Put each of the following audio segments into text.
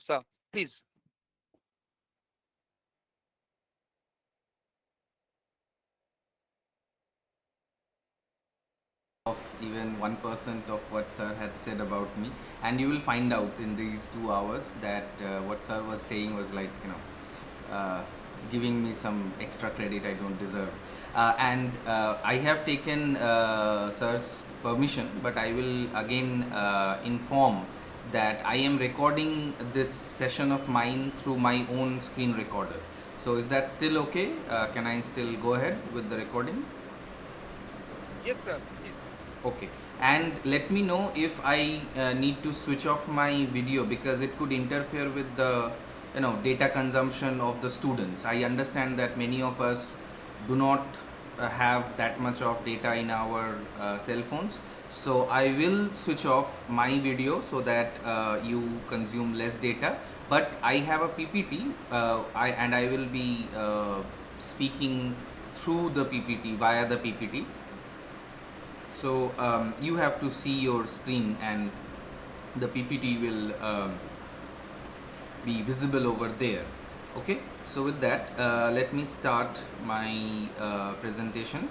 sir. Please. Of even 1% of what sir had said about me, and you will find out in these 2 hours that what sir was saying was like, giving me some extra credit I don't deserve. And I have taken sir's permission, but I will again inform that I am recording this session of mine through my own screen recorder. So is that still okay? Can I still go ahead with the recording? Yes, sir. Please. Okay, and let me know if I need to switch off my video, because it could interfere with the data consumption of the students. I understand that many of us do not have that much of data in our cell phones, so I will switch off my video so that you consume less data. But I have a PPT, and I will be speaking through the PPT, via the PPT. So you have to see your screen, and the PPT will be visible over there. Okay, so with that, let me start my presentation.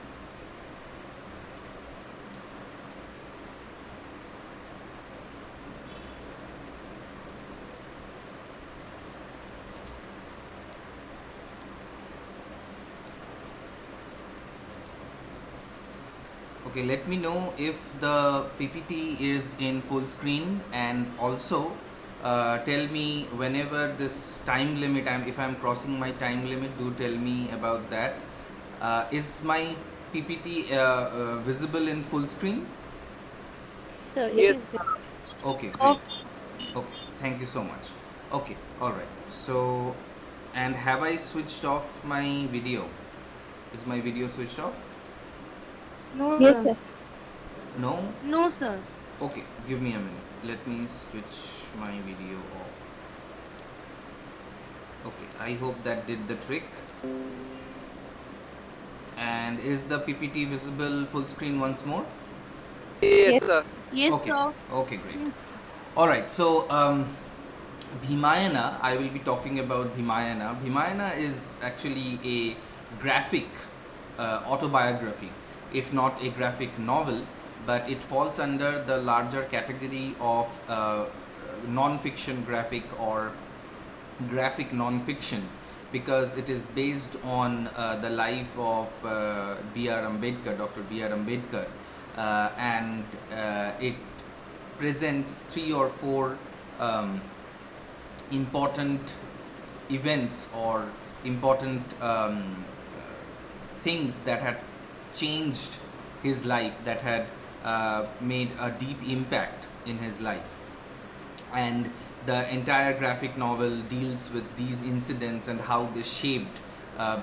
Okay, let me know if the PPT is in full screen, and also tell me whenever this time limit, if I'm crossing my time limit, do tell me about that. Is my PPT visible in full screen? So it Yes. is with Okay, great. Okay, thank you so much. Okay, all right. So, and have I switched off my video? Is my video switched off? No, yes, sir. sir. No? No, sir. Okay, give me a minute. Let me switch my video off. Okay, I hope that did the trick. And is the PPT visible full screen once more? Yes, Yes, sir. Yes, Okay, sir. okay, great. Yes. All right, so Bhimayana, I will be talking about Bhimayana. Bhimayana is actually a graphic autobiography, if not a graphic novel, but it falls under the larger category of non-fiction graphic, or graphic non-fiction, because it is based on the life of B.R. Ambedkar, Dr. B.R. Ambedkar, and it presents 3 or 4 um, important events, or important things that had changed his life, that had made a deep impact in his life. And the entire graphic novel deals with these incidents and how they shaped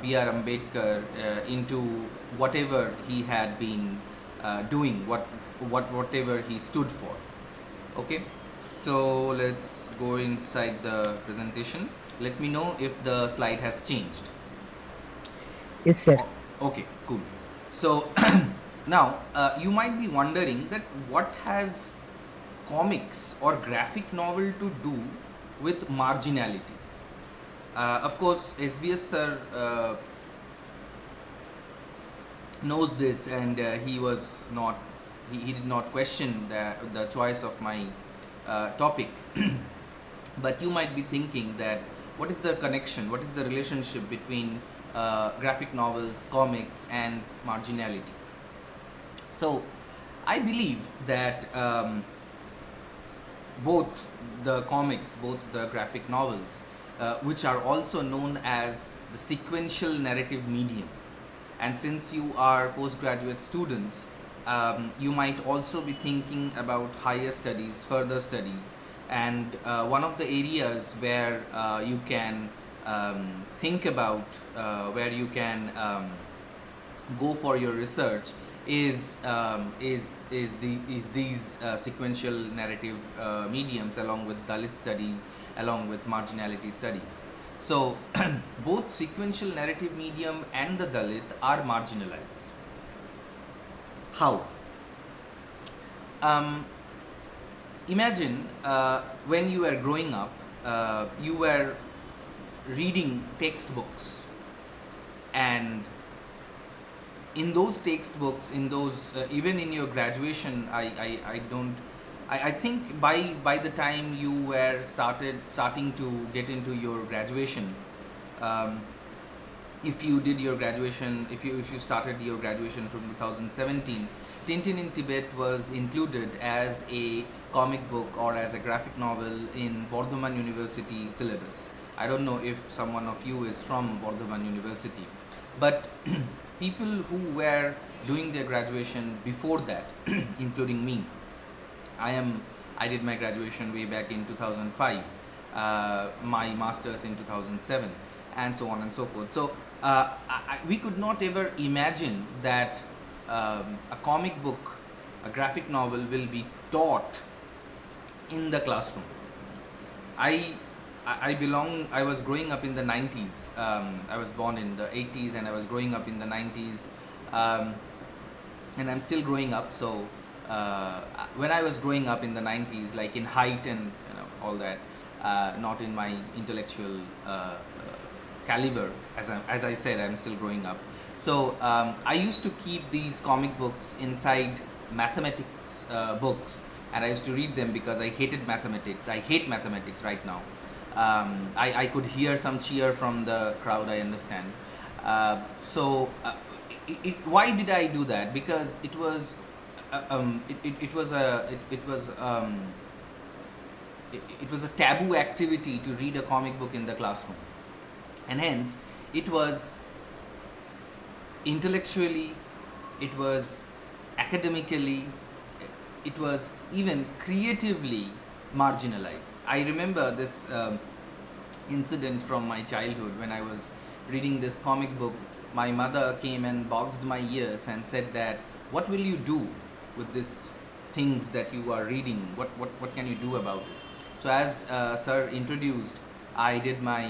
B.R. Ambedkar into whatever he had been doing, whatever he stood for. Okay, so let's go inside the presentation. Let me know if the slide has changed. Yes, sir. Okay, cool. So now you might be wondering that what has comics or graphic novel to do with marginality. Of course, SBS sir knows this, and he did not question the choice of my topic. But you might be thinking that what is the connection, what is the relationship between graphic novels, comics, and marginality? So I believe that both the comics, both the graphic novels, which are also known as the sequential narrative medium. And since you are postgraduate students, you might also be thinking about higher studies, further studies. And one of the areas where you can think about, where you can go for your research, is these sequential narrative mediums, along with Dalit studies, along with marginality studies. So both sequential narrative medium and the Dalit are marginalized. How? Um, Imagine when you were growing up, you were reading textbooks, and in those textbooks, in those even in your graduation, I don't I think by the time you were starting to get into your graduation, um, if you did your graduation, if you started your graduation from 2017, Tintin in Tibet was included as a comic book or as a graphic novel in Bardhaman University syllabus. I don't know if someone of you is from Bardhaman University, but people who were doing their graduation before that, including me, I did my graduation way back in 2005, my masters in 2007, and so on and so forth. So we could not ever imagine that a comic book, a graphic novel, will be taught in the classroom. I I was growing up in the 90s. I was born in the 80s and I was growing up in the 90s. Um, and I'm still growing up. So when I was growing up in the 90s, like in height and all that, not in my intellectual caliber, as I said, I'm still growing up. So I used to keep these comic books inside mathematics books, and I used to read them because I hated mathematics. I hate mathematics right now. I could hear some cheer from the crowd, I understand. Why did I do that? Because it was it was a it was a taboo activity to read a comic book in the classroom, and hence it was intellectually, it was academically, it was even creatively marginalized. I remember this incident from my childhood. When I was reading this comic book, my mother came and boxed my ears and said that, what will you do with these things that you are reading? What can you do about it? So as sir introduced, I did my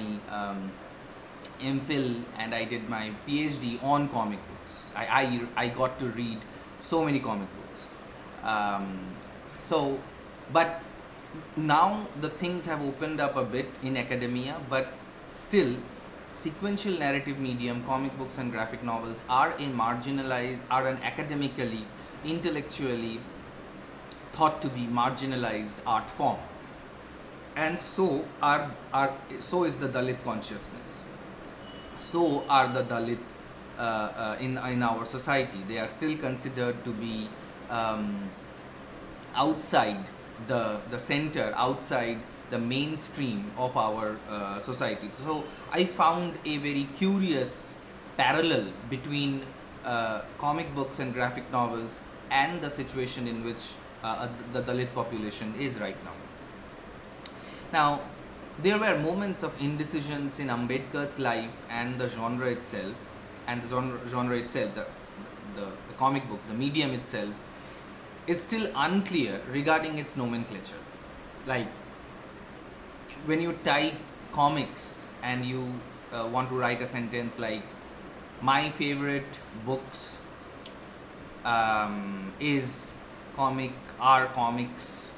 MPhil and I did my PhD on comic books. I got to read so many comic books. But now the things have opened up a bit in academia, but still sequential narrative medium, comic books and graphic novels are an academically, intellectually thought to be marginalized art form. And so is the Dalit consciousness. So are the Dalit in our society. They are still considered to be outside the center, outside the mainstream of our society. So I found a very curious parallel between comic books and graphic novels and the situation in which the Dalit population is right now. Now, there were moments of indecisions in Ambedkar's life and the genre itself, the comic books, the medium itself, is still unclear regarding its nomenclature. Like, when you type comics and you want to write a sentence like, my favorite books is comics,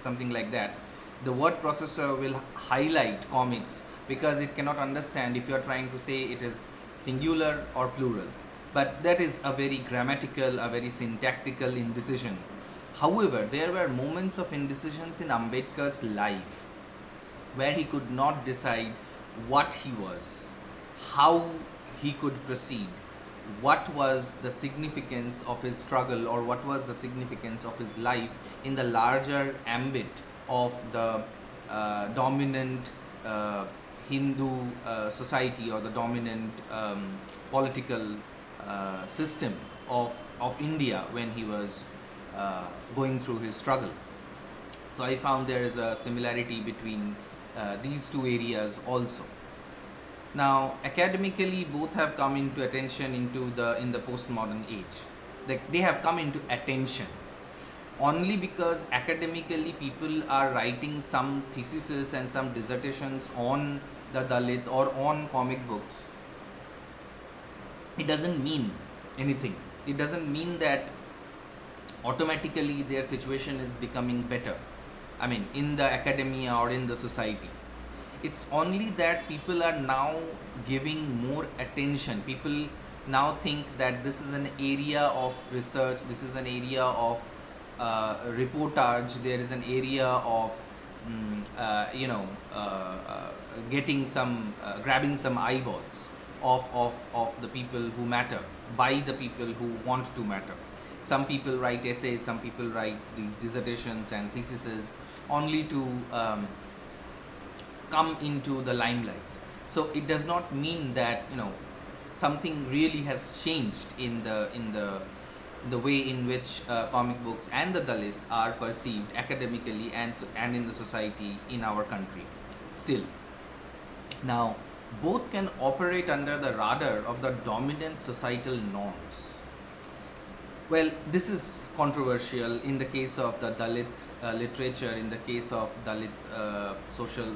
something like that, the word processor will highlight comics because it cannot understand if you are trying to say it is singular or plural. But that is a very grammatical, a very syntactical indecision. However, there were moments of indecisions in Ambedkar's life where he could not decide what he was, how he could proceed, what was the significance of his struggle, or what was the significance of his life in the larger ambit of the dominant Hindu society, or the dominant political system of India when he was going through his struggle. So I found there is a similarity between these two areas also. Now, academically, both have come into attention in the postmodern age. They have come into attention only because academically people are writing some theses and some dissertations on the Dalit or on comic books. It doesn't mean anything. It doesn't mean that automatically their situation is becoming better. I mean, in the academia or in the society. It's only that people are now giving more attention. People now think that this is an area of research, this is an area of reportage, there is an area of you know, getting some grabbing some eyeballs of the people who matter, by the people who want to matter. Some people write essays, some people write these dissertations and theses only to come into the limelight. So it does not mean that, you know, something really has changed in the way in which comic books and the Dalit are perceived academically and in the society in our country still. Now, both can operate under the radar of the dominant societal norms. Well, this is controversial in the case of the Dalit literature, in the case of Dalit social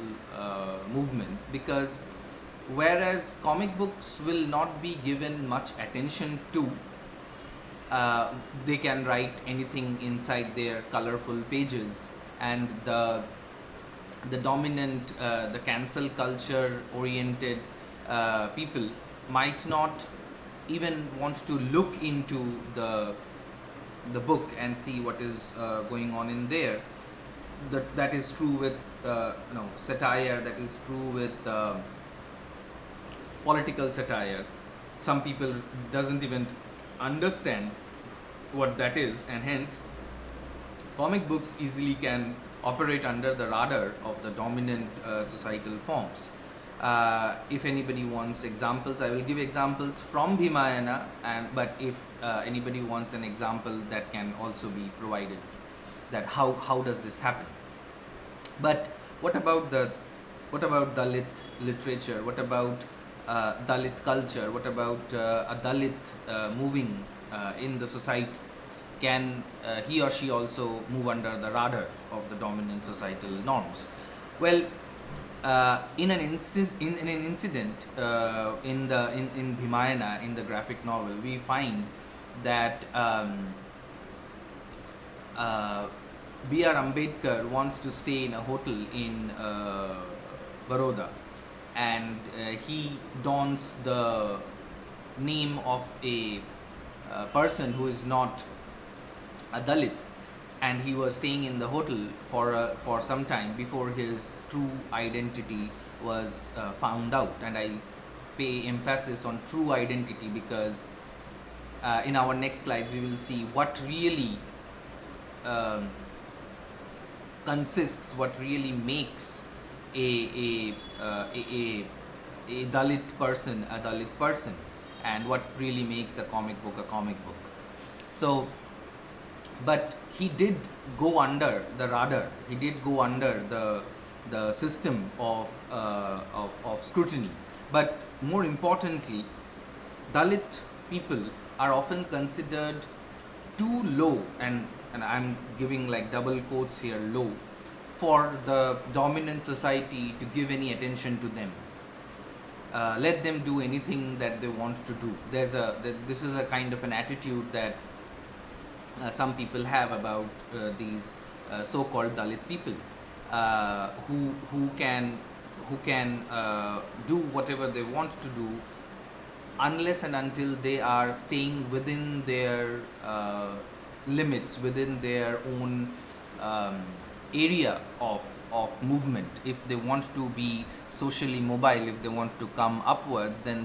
movements, because whereas comic books will not be given much attention to, they can write anything inside their colorful pages, and the dominant, the cancel culture oriented people might not even want to look into the book and see what is going on in there. That is true with satire. That is true with political satire. Some people doesn't even understand what that is, and hence comic books easily can operate under the radar of the dominant societal forms. If anybody wants examples, I will give examples from Bhimayana, but if anybody wants an example, that can also be provided, that how does this happen. But what about Dalit literature? What about Dalit culture? What about a Dalit moving in the society? Can he or she also move under the radar of the dominant societal norms? Well, in an incident in Bhimayana, in the graphic novel, we find that B.R. Ambedkar wants to stay in a hotel in Baroda, and he dons the name of a person who is not a Dalit, and he was staying in the hotel for some time before his true identity was found out. And I pay emphasis on true identity because in our next slides we will see what really consists, what really makes a Dalit person a Dalit person, and what really makes a comic book a comic book. So, but he did go under the radar. He did go under the system of scrutiny. But more importantly, Dalit people are often considered too low, and I'm giving like double quotes here, low, for the dominant society to give any attention to them. Let them do anything that they want to do. This is a kind of an attitude that some people have about these so-called Dalit people, who can do whatever they want to do, unless and until they are staying within their limits, within their own area of movement. If they want to be socially mobile, if they want to come upwards, then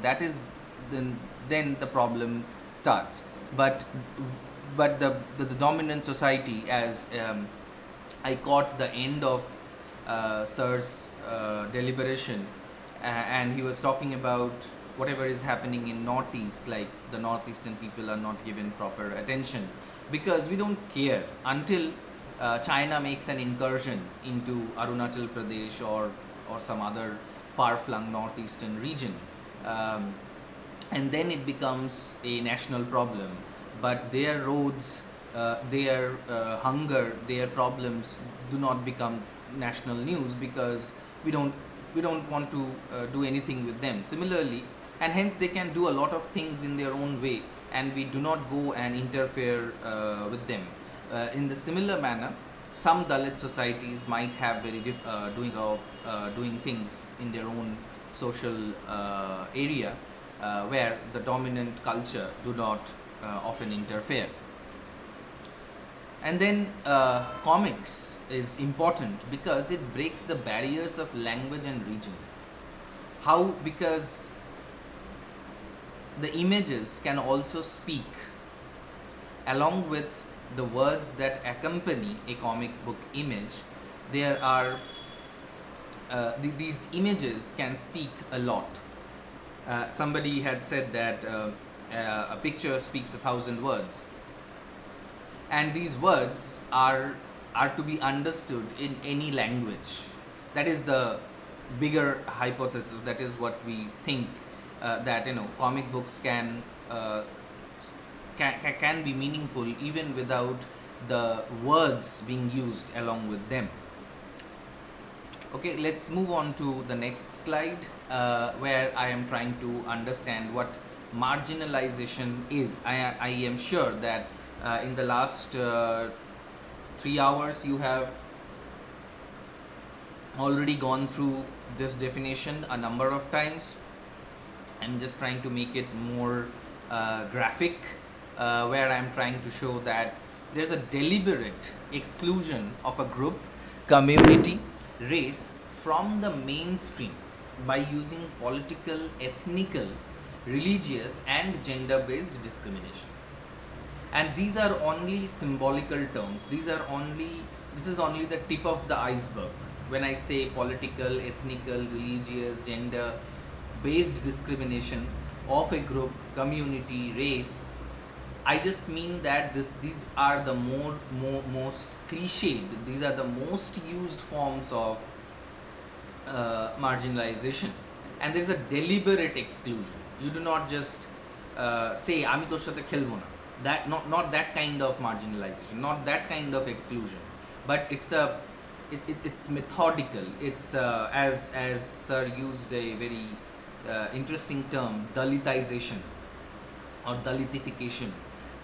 then the problem starts. But the dominant society, as I caught the end of Sir's deliberation, and he was talking about whatever is happening in Northeast, like the Northeastern people are not given proper attention because we don't care until China makes an incursion into Arunachal Pradesh or some other far-flung northeastern region, and then it becomes a national problem. But their roads, their hunger, their problems do not become national news because we don't want to do anything with them. Similarly, and hence they can do a lot of things in their own way, and we do not go and interfere with them. In the similar manner, some Dalit societies might have very different doing things in their own social area where the dominant culture do not often interfere. And then comics is important because it breaks the barriers of language and region. How? Because the images can also speak along with the words that accompany a comic book image. There are these images can speak a lot. Somebody had said that a picture speaks 1,000 words, and these words are to be understood in any language. That is the bigger hypothesis. That is what we think, that comic books can be meaningful even without the words being used along with them. Okay, let's move on to the next slide, where I am trying to understand what marginalization is. I am sure that in the last 3 hours you have already gone through this definition a number of times. I'm just trying to make it more graphic, where I'm trying to show that there's a deliberate exclusion of a group, community, race from the mainstream by using political, ethnical, religious and gender-based discrimination. And these are only symbolical terms. This is only the tip of the iceberg. When I say political, ethnical, religious, gender based discrimination of a group, community, race, I just mean that these are the most cliched, these are the most used forms of marginalization, and there is a deliberate exclusion. You do not just say ami tor sathe khelbo na. That not that kind of marginalization, not that kind of exclusion, but it's methodical. It's as sir used a very interesting term, Dalitization or Dalitification.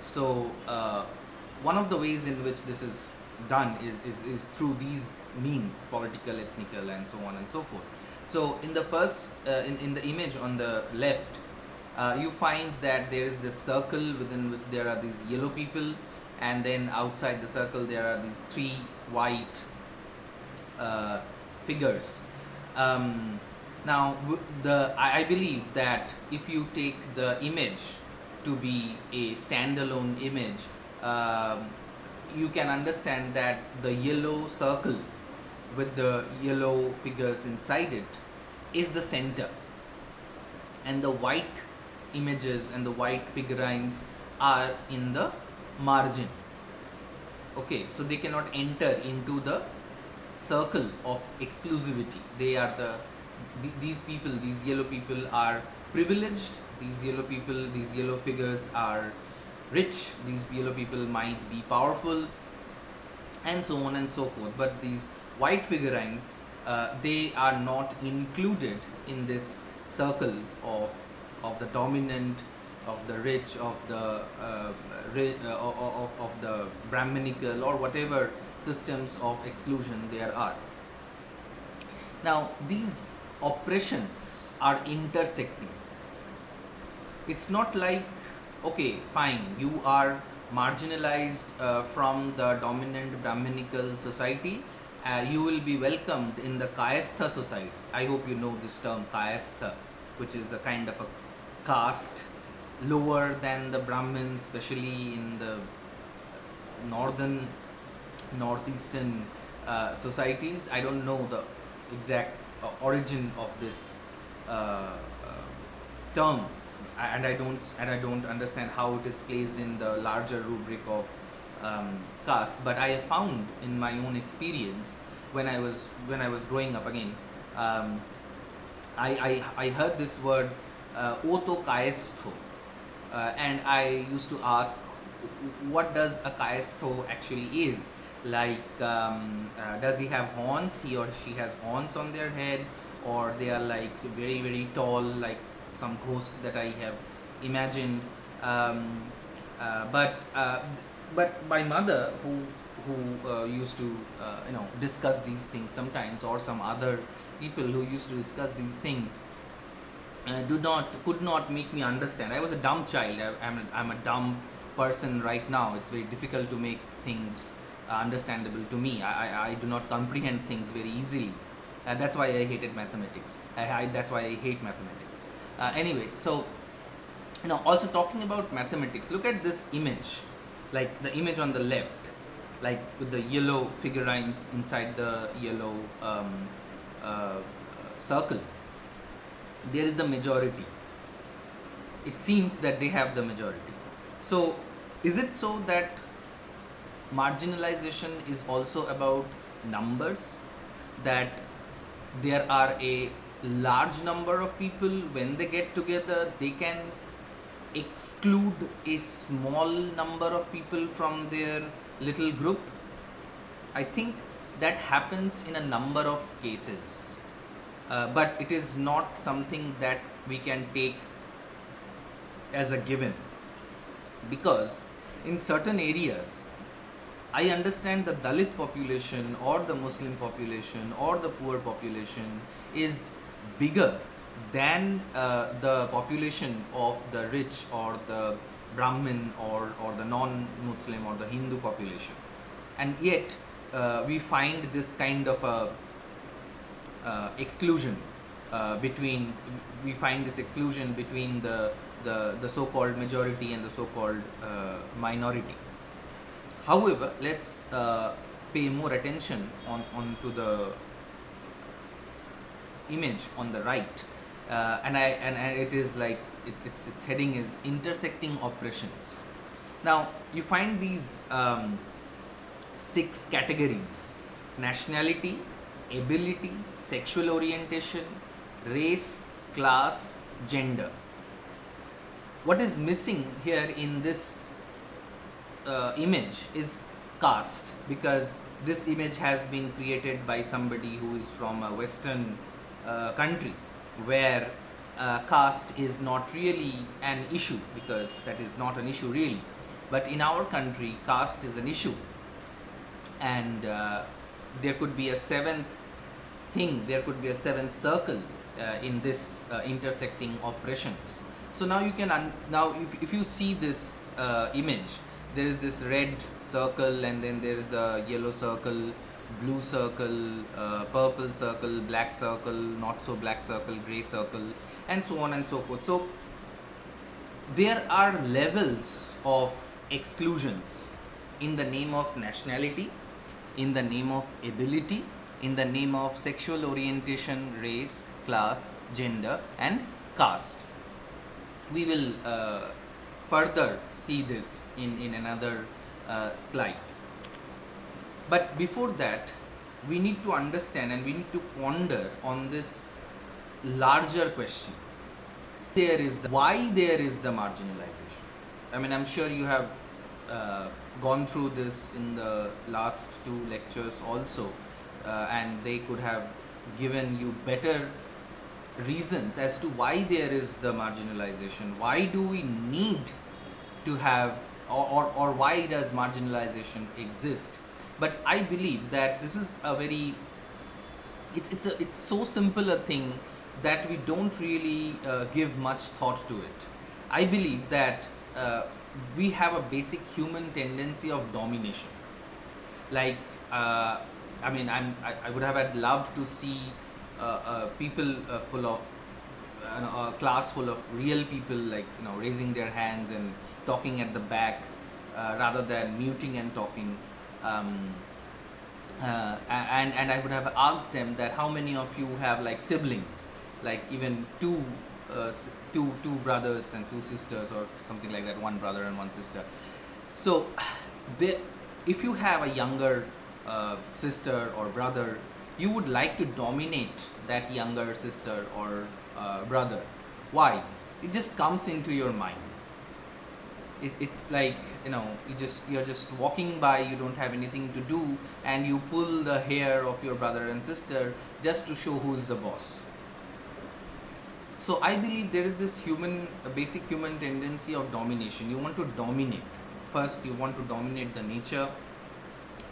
So one of the ways in which this is done is through these means, political, ethnical, and so on and so forth. So in the first in the image on the left, you find that there is this circle within which there are these yellow people, and then outside the circle there are these 3 white figures. Now I believe that if you take the image to be a standalone image, you can understand that the yellow circle with the yellow figures inside it is the center, and the white images and the white figurines are in the margin. Okay, so they cannot enter into the circle of exclusivity. They are these people, these yellow people are privileged. These yellow figures are rich. These yellow people might be powerful, and so on and so forth. But these white figurines, they are not included in this circle of the dominant, of the rich, of the of the Brahminical or whatever systems of exclusion there are. Now these oppressions are intersecting. It's not like, okay, fine, you are marginalized from the dominant Brahminical society, you will be welcomed in the Kayastha society. I hope you know this term, Kayastha, which is a kind of a caste lower than the Brahmins, especially in the northeastern societies. I don't know the exact origin of this term, and I don't understand how it is placed in the larger rubric of caste. But I have found in my own experience when I was growing up again, I heard this word oto kaestho, and I used to ask, what does a kaestho actually is? Like, does he have horns? He or she has horns on their head, or they are like very very tall, like some ghost that I have imagined. But my mother, who used to discuss these things sometimes, or some other people who used to discuss these things, could not make me understand. I was a dumb child. I'm a dumb person right now. It's very difficult to make things understandable to me. I do not comprehend things very easily. That's why I hated mathematics. That's why I hate mathematics. Anyway, so also talking about mathematics, look at this image, like the image on the left, like with the yellow figurines inside the yellow circle. There is the majority. It seems that they have the majority. So is it so that marginalization is also about numbers, that there are a large number of people, when they get together they can exclude a small number of people from their little group? I think that happens in a number of cases, but it is not something that we can take as a given, because in certain areas I understand the Dalit population or the Muslim population or the poor population is bigger than the population of the rich or the Brahmin or the non-Muslim or the Hindu population, and yet we find this kind of a exclusion between the so-called majority and the so-called minority. However, let's pay more attention onto the image on the right, and it is like its heading is intersecting oppressions. Now you find these 6 categories: nationality, ability, sexual orientation, race, class, gender. What is missing here in this image is caste, because this image has been created by somebody who is from a Western country, where caste is not really an issue, because that is not an issue really. But in our country, caste is an issue, and there could be a seventh circle in this intersecting oppressions. So now you can if you see this image, there is this red circle, and then there is the yellow circle, blue circle, purple circle, black circle, not so black circle, gray circle, and so on and so forth. So there are levels of exclusions in the name of nationality, in the name of ability, in the name of sexual orientation, race, class, gender, and caste. We will further see this in another slide. But before that, we need to understand and we need to ponder on this larger question. Why there is the marginalization? I mean, I'm sure you have gone through this in the last 2 lectures also, and they could have given you better reasons as to why there is the marginalization. Why do we need to have, or why does marginalization exist? But I believe that this is a very it's so simple a thing that we don't really give much thought to it. I believe that we have a basic human tendency of domination. Like I mean, I would have loved to see people full of a class full of real people, like raising their hands and talking at the back, rather than muting and talking. And I would have asked them that how many of you have like siblings, like even two brothers and 2 sisters, or something like that, 1 brother and 1 sister. So if you have a younger sister or brother, you would like to dominate that younger sister or brother. Why? It just comes into your mind. It's like you're just walking by, you don't have anything to do, and you pull the hair of your brother and sister just to show who's the boss. So I believe there is this basic human tendency of domination. You want to dominate. First, you want to dominate the nature,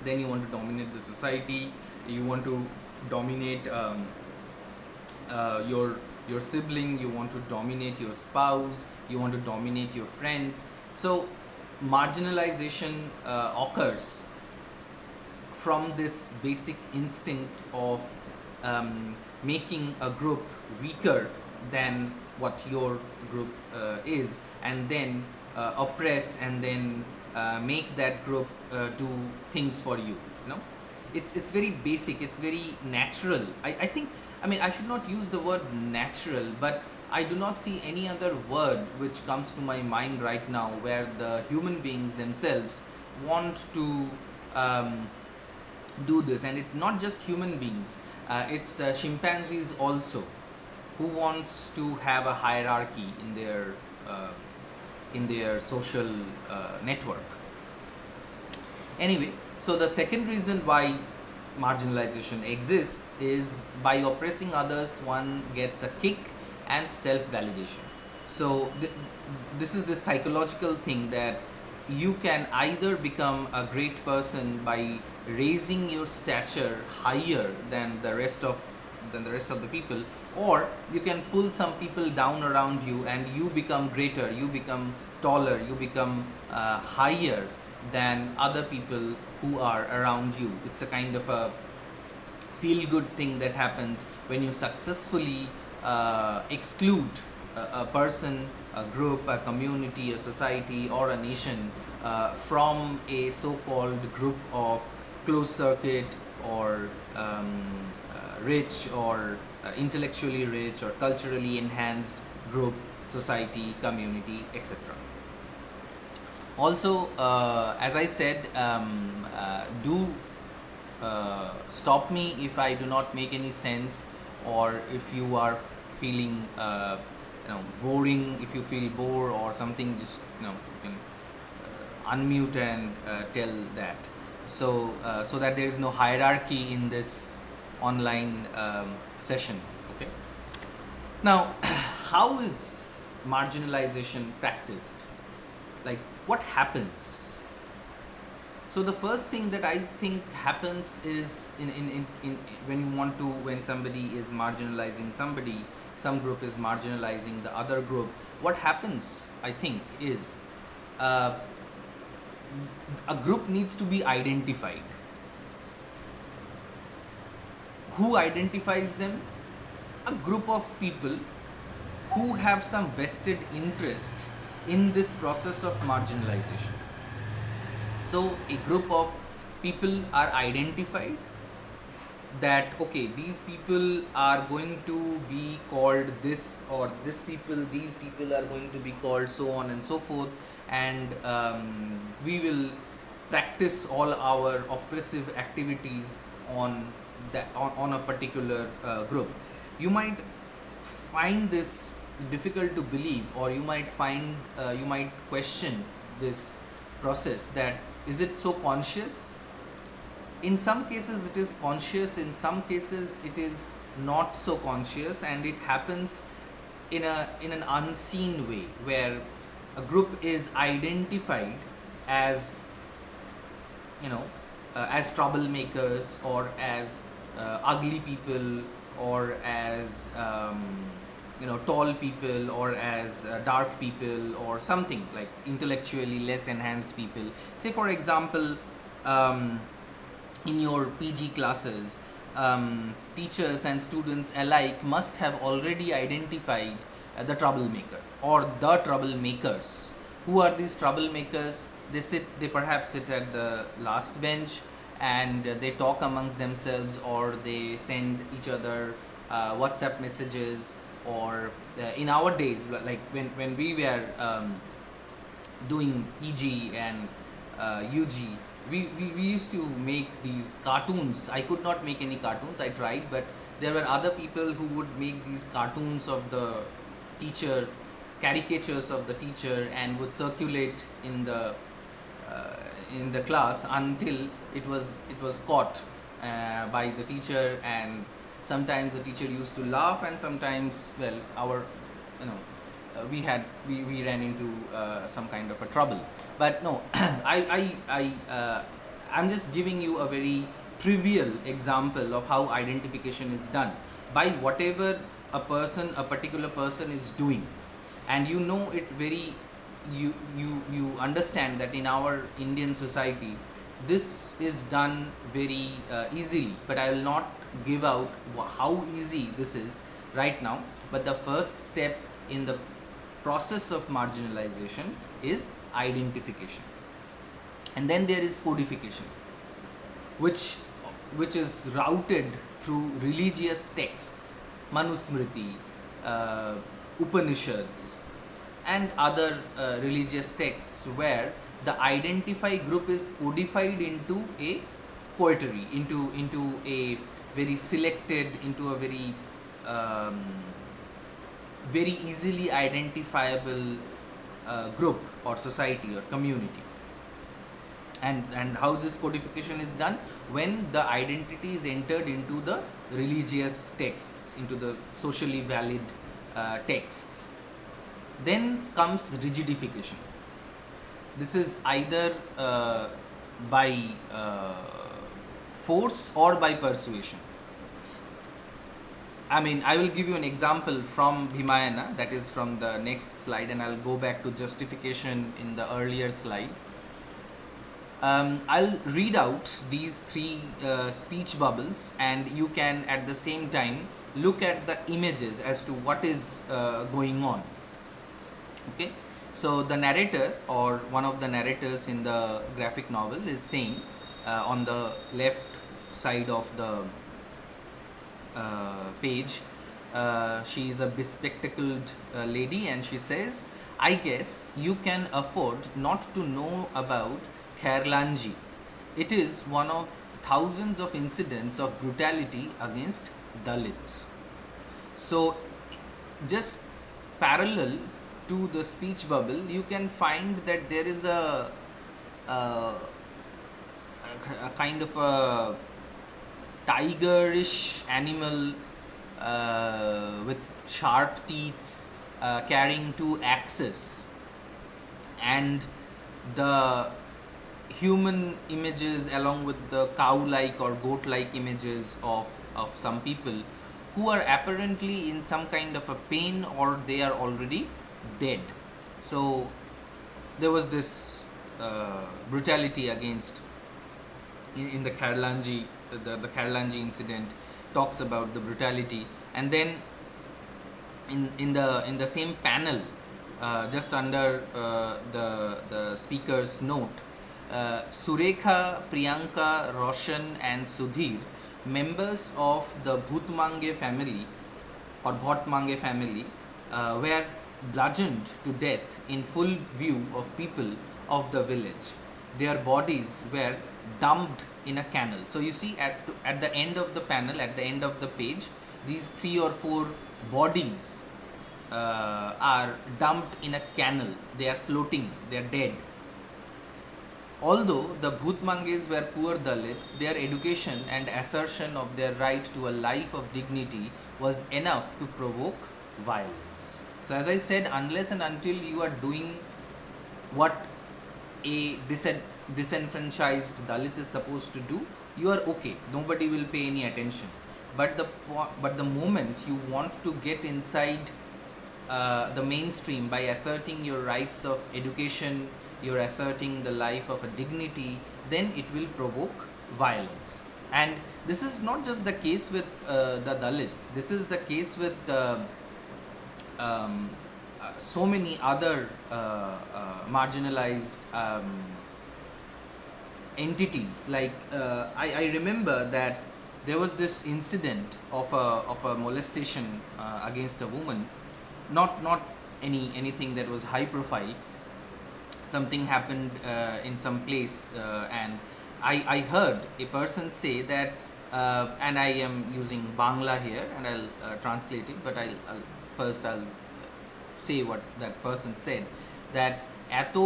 then you want to dominate the society, you want to dominate your sibling, you want to dominate your spouse, you want to dominate your friends. So marginalization occurs from this basic instinct of making a group weaker than what your group is, and then oppress, and then make that group do things for you. You know, it's very basic, it's very natural. I think, I mean, I should not use the word natural, but I do not see any other word which comes to my mind right now where the human beings themselves want to do this. And it's not just human beings, it's chimpanzees also, who wants to have a hierarchy uh, in their social network. Anyway, so the second reason why marginalization exists is by oppressing others, one gets a kick and self-validation. So this is the psychological thing that you can either become a great person by raising your stature higher than the rest of the people, or you can pull some people down around you and you become greater, you become taller, you become higher than other people who are around you. It's a kind of a feel good thing that happens when you successfully exclude a person, a group, a community, a society, or a nation from a so-called group of closed circuit, or rich, or intellectually rich, or culturally enhanced group, society, community, etc. Also, as I said, do stop me if I do not make any sense, or if you are feeling boring, if you feel bored or something, just you can unmute and tell that, so so that there is no hierarchy in this online session. Okay, now how is marginalization practiced? Like, what happens? So the first thing that I think happens is in when somebody is marginalizing somebody, some group is marginalizing the other group, what happens, I think, is a group needs to be identified. Who identifies them? A group of people who have some vested interest in this process of marginalization. So a group of people are identified that, okay, these people are going to be called this, or these people are going to be called so on and so forth, and we will practice all our oppressive activities on on a particular group. You might find this difficult to believe, or you might question this process, that is it so conscious? In some cases it is conscious, in some cases it is not so conscious, and it happens in an unseen way, where a group is identified as as troublemakers, or as ugly people, or as tall people, or as dark people, or something like intellectually less enhanced people. Say for example, in your PG classes, teachers and students alike must have already identified the troublemaker or the troublemakers. Who are these troublemakers? They perhaps sit at the last bench, and they talk amongst themselves, or they send each other WhatsApp messages, or in our days, like when we were doing PG and UG, we used to make these cartoons. I could not make any cartoons, I tried, but there were other people who would make these cartoons of the teacher, caricatures of the teacher, and would circulate in the class until it was caught by the teacher. And sometimes the teacher used to laugh, and sometimes, well, our we ran into some kind of a trouble. But no, I I'm just giving you a very trivial example of how identification is done by whatever a particular person is doing, and you know it very, you understand that in our Indian society this is done very easily, but I will not give out how easy this is right now. But the first step in the process of marginalization is identification, and then there is codification, which is routed through religious texts, Manusmriti, Upanishads, and other religious texts, where the identify group is codified into a poetry, into a very selected, into a um, very easily identifiable group or society or community. And how this codification is done: when the identity is entered into the religious texts, into the socially valid texts. Then comes rigidification. This is either by force or by persuasion. I mean, I will give you an example from Bhimayana, that is from the next slide, and I'll go back to justification in the earlier slide. I'll read out these three speech bubbles, and you can at the same time look at the images as to what is going on. Okay, so the narrator, or one of the narrators in the graphic novel, is saying on the left side of the page, she is a bespectacled lady, and she says, "I guess you can afford not to know about Khairlanji. It is one of thousands of incidents of brutality against Dalits." So, just parallel to the speech bubble, you can find that there is a kind of a tigerish animal with sharp teeth, carrying two axes, and the human images along with the cow-like or goat-like images of some people who are apparently in some kind of a pain, or they are already dead. So there was this brutality against in the Khairlanji. The Khairlanji incident talks about the brutality, and then in the same panel, just under the speaker's note, Surekha, Priyanka, Roshan, and Sudhir, members of the Bhutmange family or Bhotmange family, were bludgeoned to death in full view of people of the village. Their bodies were dumped in a canal. So you see, at the end of the panel, at the end of the page, these 3 or 4 bodies are dumped in a canal. They are floating, they are dead. Although the Bhutmanges were poor Dalits, their education and assertion of their right to a life of dignity was enough to provoke violence. So as I said, unless and until you are doing what a disenfranchised Dalit is supposed to do, you are okay. Nobody will pay any attention. But the moment you want to get inside the mainstream by asserting your rights of education, you're asserting the life of a dignity, then it will provoke violence. And this is not just the case with the Dalits. This is the case with so many other marginalized entities. Like I remember that there was this incident of a molestation against a woman, not anything that was high profile. Something happened in some place, and I heard a person say that, and I am using Bangla here, and I'll translate it, but I'll say what that person said, that এত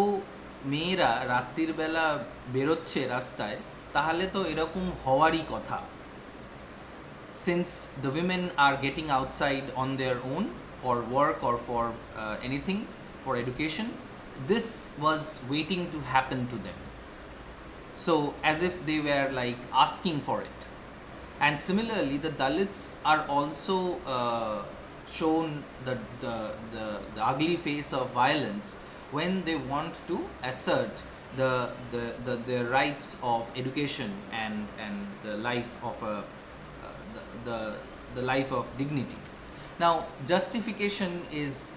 মেয়েরা রাত্রির বেলা বেরোচ্ছে রাস্তায়, তাহলে তো এরকম হওয়ারই কথা. Since the women are getting outside on their own for work or for anything, for education, this was waiting to happen to them. So as if they were like asking for it. And similarly, the Dalits are also shown the ugly face of violence when they want to assert the rights of education and the life of the life of dignity. Now, justification is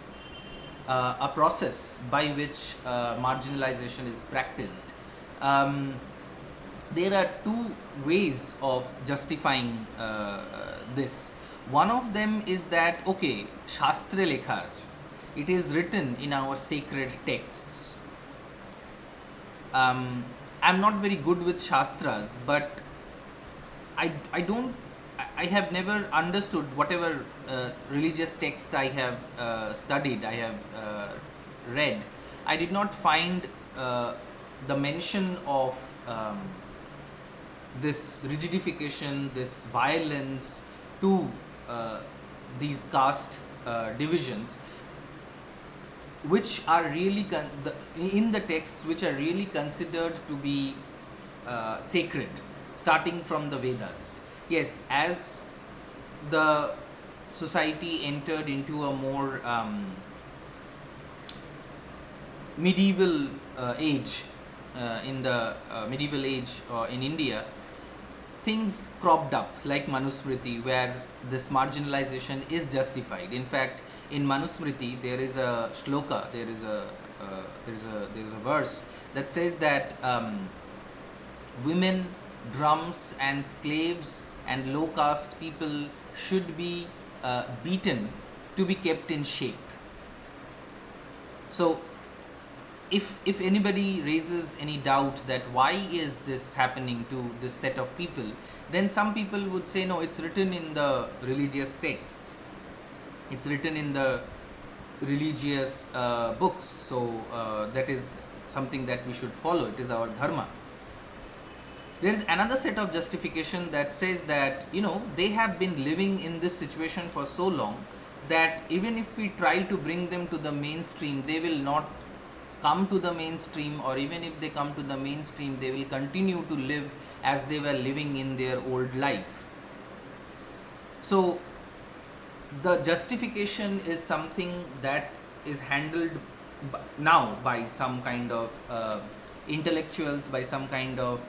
a process by which marginalization is practiced. There are two ways of justifying this. One of them is that, okay, Shastra lekha ache. It is written in our sacred texts. I'm not very good with Shastras, but I don't, I have never understood whatever religious texts I have studied, I have read. I did not find the mention of this rigidification, this violence to these caste divisions, which are really in the texts, which are really considered to be sacred, starting from the Vedas. Yes, as the society entered into a more medieval age, in the medieval age in India, things cropped up like Manusmriti, where this marginalization is justified. In fact, in Manusmriti there is a shloka, there is a verse that says that women, drums, and slaves and low caste people should be beaten to be kept in shape. So if anybody raises any doubt that why is this happening to this set of people, then some people would say, no, it's written in the religious texts, it's written in the religious books, so that is something that we should follow, it is our dharma. There is another set of justification that says that, they have been living in this situation for so long that even if we try to bring them to the mainstream, they will not come to the mainstream, or even if they come to the mainstream, they will continue to live as they were living in their old life. So the justification is something that is handled now by some kind of intellectuals, by some kind of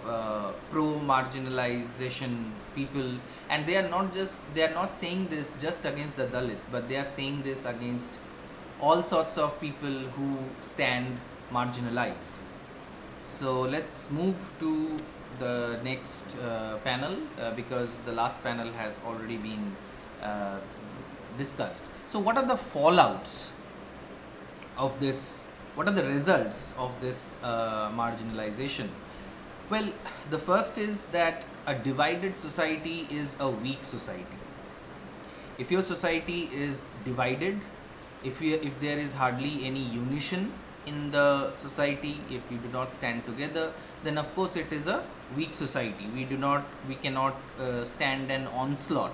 pro-marginalization people, and they are not saying this just against the Dalits, but they are saying this against all sorts of people who stand marginalized. So let's move to the next panel, because the last panel has already been discussed. So what are the fallouts of this? What are the results of this marginalization? Well, the first is that a divided society is a weak society. If your society is divided, if there is hardly any unition in the society, if you do not stand together, then of course it is a weak society. We cannot stand an onslaught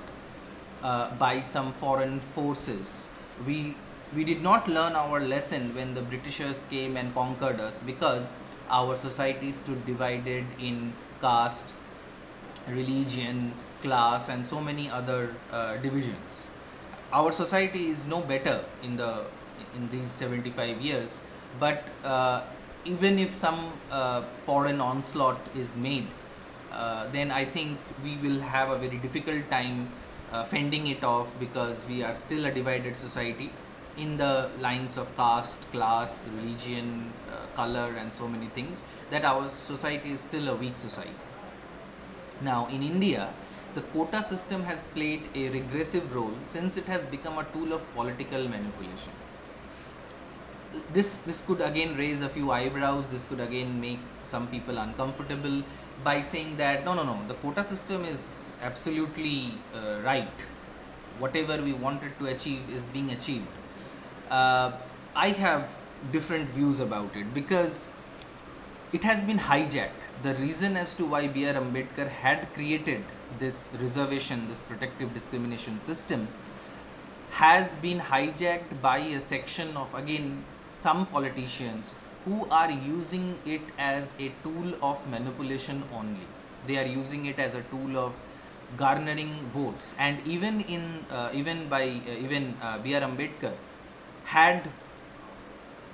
by some foreign forces. We did not learn our lesson when the Britishers came and conquered us, because our society stood divided in caste, religion, class, and so many other divisions. Our society is no better in these 75 years, but even if some foreign onslaught is made, then I think we will have a very difficult time fending it off, because we are still a divided society in the lines of caste, class, religion, color, and so many things, that our society is still a weak society. Now, in India, the quota system has played a regressive role since it has become a tool of political manipulation. This could again raise a few eyebrows. This could again make some people uncomfortable by saying that no, the quota system is absolutely right. Whatever we wanted to achieve is being achieved. I have different views about it, because it has been hijacked. The reason as to why B.R. Ambedkar had created this reservation, this protective discrimination system, has been hijacked by a section of, again, some politicians who are using it as a tool of manipulation only. They are using it as a tool of garnering votes, and even B.R. Ambedkar had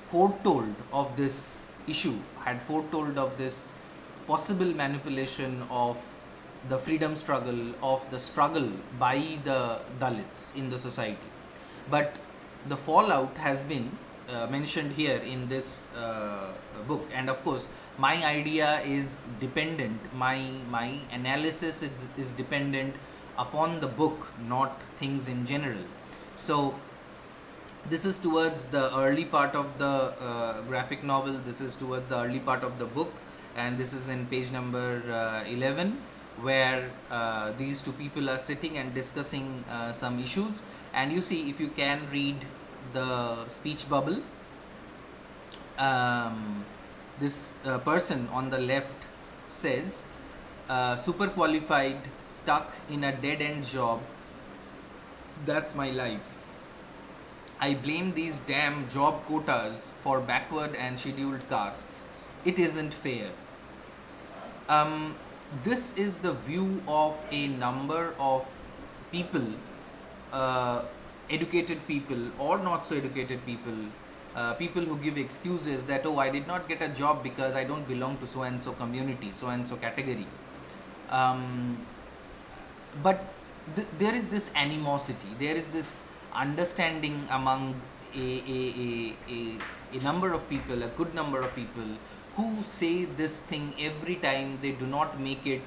foretold of this issue, had foretold of this possible manipulation of the freedom struggle, of the struggle by the Dalits in the society. But the fallout has been mentioned here in this book, and of course my idea is dependent, my analysis is dependent upon the book, not things in general. So this is towards the early part of the graphic novel, this is towards the early part of the book, and this is in page number 11, where these two people are sitting and discussing some issues. And you see, if you can read the speech bubble, this person on the left says, super qualified, stuck in a dead end job, that's my life. I blame these damn job quotas for backward and scheduled castes. It isn't fair. This is the view of a number of people, educated people or not so educated people, people who give excuses that, oh, I did not get a job because I don't belong to so and so community, so and so category. But there is this animosity, there is this understanding among a number of people, a good number of people, who say this thing every time they do not make it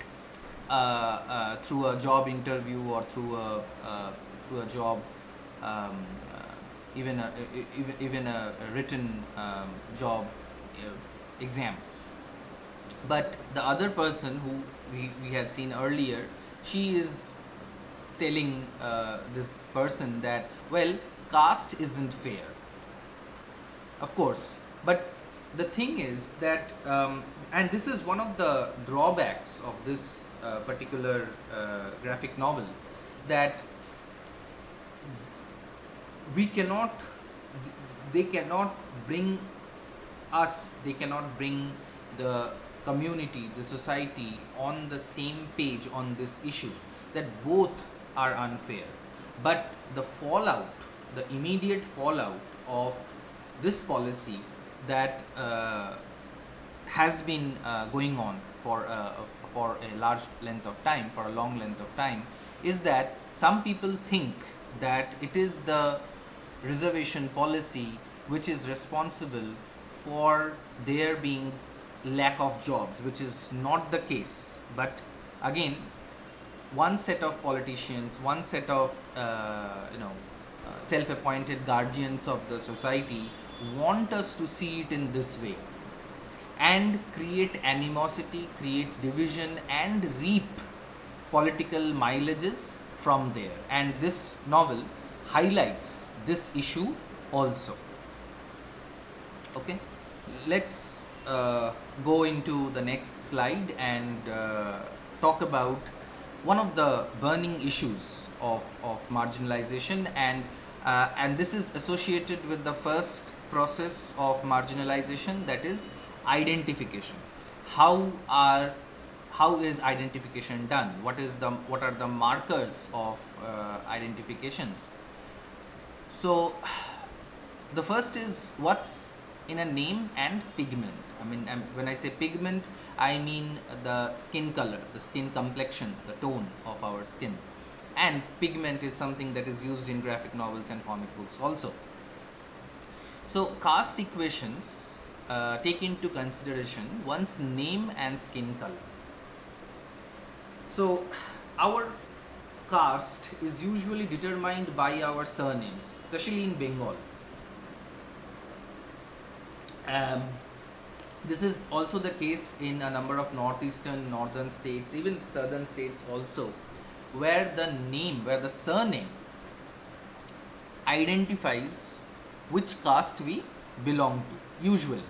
through a job interview or through a job, even a written job exam. But the other person who we had seen earlier, she is telling this person that, well, caste isn't fair, of course. But the thing is that, and this is one of the drawbacks of this particular graphic novel, that we cannot, they cannot bring us, they cannot bring the community, the society on the same page on this issue, that both are unfair. But the fallout, the immediate fallout of this policy that has been going on for a large length of time, for a long length of time, is that some people think that it is the reservation policy which is responsible for there being lack of jobs, which is not the case. But again, one set of politicians, one set of self-appointed guardians of the society want us to see it in this way and create animosity, create division, and reap political mileages from there. And this novel highlights this issue also. Okay, let's go into the next slide and talk about one of the burning issues of marginalization, and this is associated with the first process of marginalization, that is identification. How is identification done? What are the markers of identifications? So the first is what's in a name and pigment. I mean, when I say pigment, I mean the skin color, the skin complexion, the tone of our skin. And pigment is something that is used in graphic novels and comic books also. So caste equations take into consideration one's name and skin color. So our caste is usually determined by our surnames, especially in Bengal. This is also the case in a number of northern states, even southern states also, where the name, where the surname identifies which caste we belong to, usually.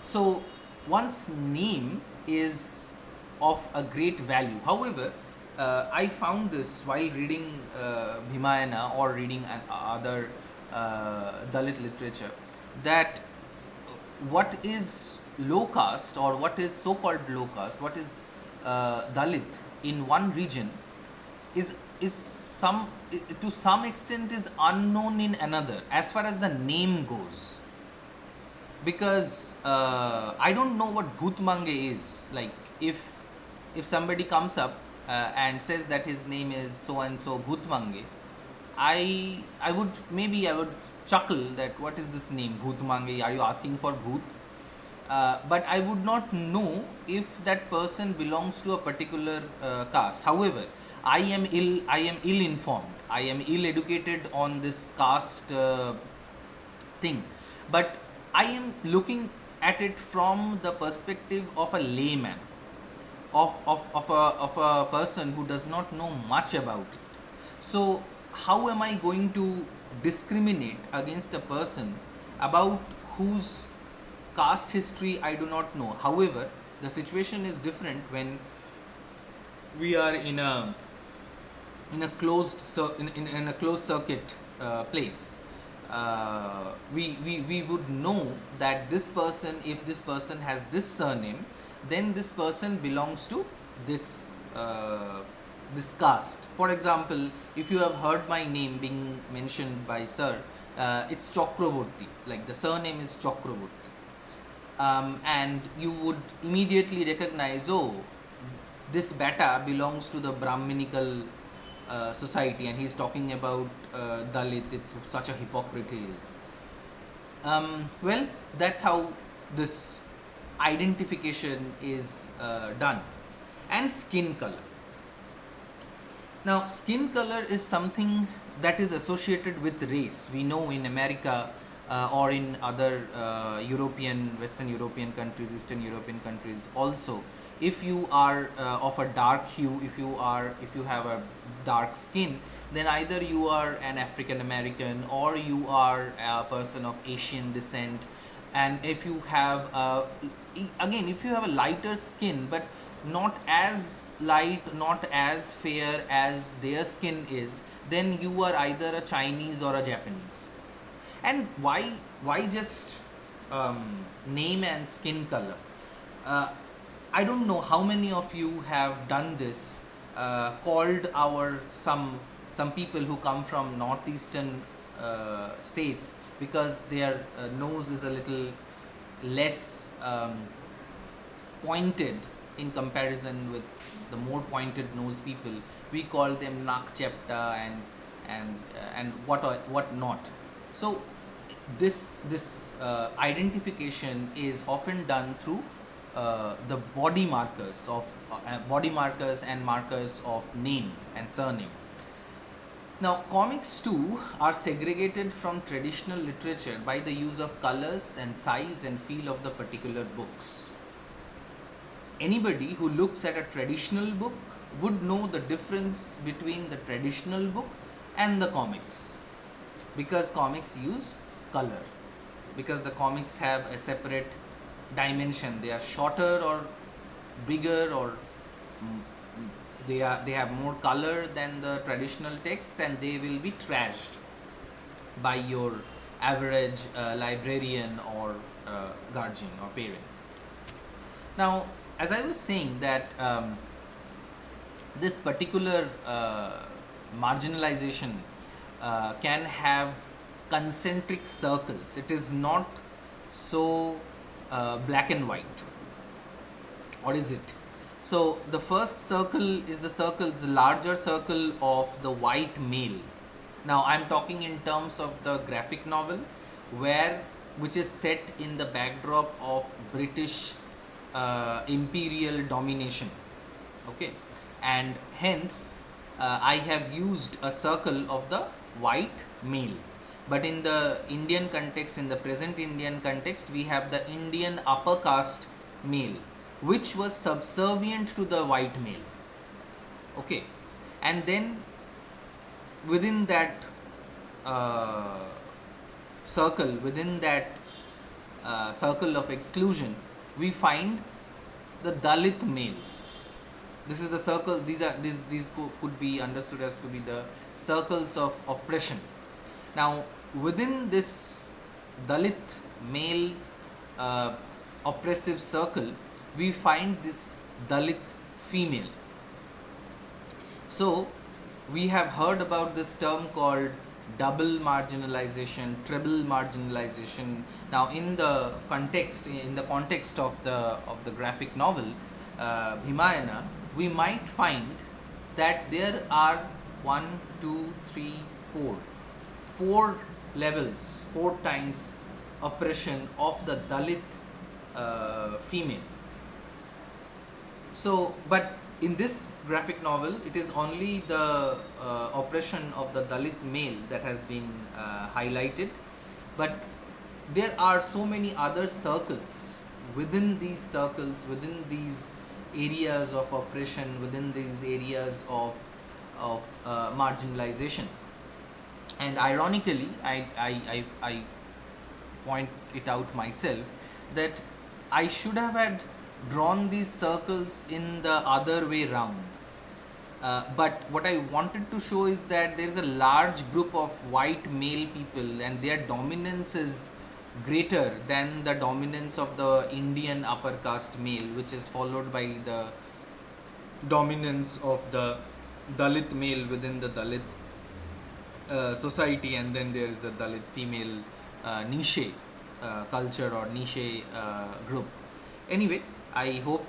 So one's name is of a great value. However, I found this while reading Bhimayana or reading other Dalit literature, that what is low caste, or what is so-called low caste, what is Dalit in one region is some to some extent is unknown in another, as far as the name goes, because I don't know what Bhutmange is. Like, if somebody comes up and says that his name is so and so Bhutmange, I would chuckle that what is this name Bhutmange? Are you asking for Bhoot? But I would not know if that person belongs to a particular caste. However, I am ill informed. I am ill educated on this caste thing, but I am looking at it from the perspective of a layman, of a person who does not know much about it. So how am I going to discriminate against a person about whose caste history I do not know? However, the situation is different when we are in a in a closed circuit place. We would know that this person, if this person has this surname, then this person belongs to this this caste. For example, if you have heard my name being mentioned by sir, it's Chakraborty, like the surname is Chakraborty, and you would immediately recognize, oh, this beta belongs to the Brahminical society, and he's talking about Dalit. It's such a hypocrite he is. Well, that's how this identification is done. And skin color. Now, skin color is something that is associated with race. We know in America or in other Western European countries, Eastern European countries also, if you are of a dark hue, if you have a dark skin, then either you are an African American or you are a person of Asian descent. And if you have if you have a lighter skin, but not as light, not as fair as their skin is, then you are either a Chinese or a Japanese. And why just name and skin color? I don't know how many of you have done this, called some people who come from northeastern states, because their nose is a little less pointed in comparison with the more pointed nose people. We call them nak chepta and what not. So this identification is often done through the body markers and markers of name and surname. Now, comics too are segregated from traditional literature by the use of colors and size and feel of the particular books. Anybody who looks at a traditional book would know the difference between the traditional book and the comics, because comics use color, because the comics have a separate dimension. They are shorter or bigger, or they have more color than the traditional texts, and they will be trashed by your average librarian or guardian or parent. Now, as I was saying that this particular marginalization can have concentric circles. It is not so black and white. Or is it? So the first circle is the larger circle of the white male. Now I'm talking in terms of the graphic novel, which is set in the backdrop of British imperial domination. Okay, and hence I have used a circle of the white male. But in the Indian context, in the present Indian context, we have the Indian upper caste male, which was subservient to the white male. Okay, and then within that circle of exclusion, we find the Dalit male. This is the circle. These could be understood as to be the circles of oppression. Now, within this Dalit male uh, oppressive circle, we find this Dalit female. So we have heard about this term called double marginalization, triple marginalization. Now, in the context of the graphic novel Bhimayana, we might find that there are one, two, three, four levels, four times oppression of the Dalit female. So, but in this graphic novel, it is only the oppression of the Dalit male that has been highlighted, but there are so many other circles, within these areas of oppression, within these areas of marginalization. And ironically, I point it out myself that I should have had drawn these circles in the other way round. But what I wanted to show is that there is a large group of white male people, and their dominance is greater than the dominance of the Indian upper caste male, which is followed by the dominance of the Dalit male within the Dalit society, and then there is the Dalit female niche culture or niche group. Anyway, I hope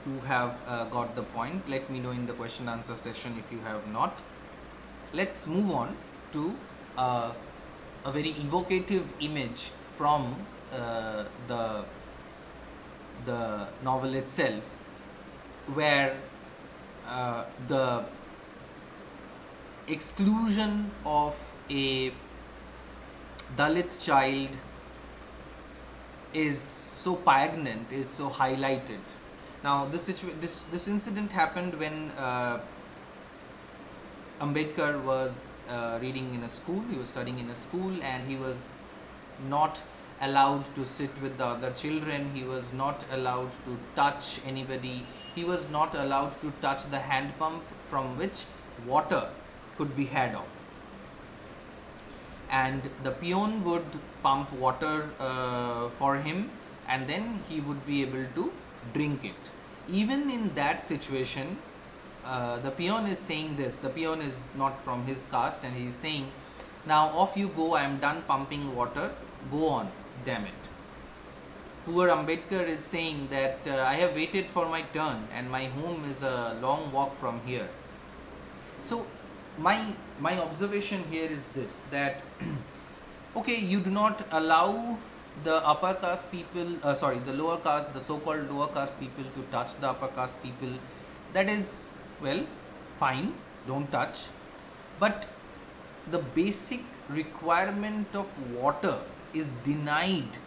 to have got the point. Let me know in the question answer session if you have not. Let's move on to a very evocative image from the novel itself, where the exclusion of a Dalit child is so poignant, is so highlighted. Now, this incident happened when Ambedkar was reading in a school. He was studying in a school, and he was not allowed to sit with the other children. He was not allowed to touch anybody. He was not allowed to touch the hand pump from which water could be had of. And the peon would pump water for him, and then he would be able to drink it. Even in that situation, the peon is saying this. The peon is not from his caste, and he is saying, "Now off you go, I am done pumping water, go on, damn it." Poor Ambedkar is saying that I have waited for my turn, and my home is a long walk from here. So my observation here is this, that okay, you do not allow the upper caste people, the lower caste, the so-called lower caste people to touch the upper caste people. That is, well, fine, don't touch. But the basic requirement of water is denied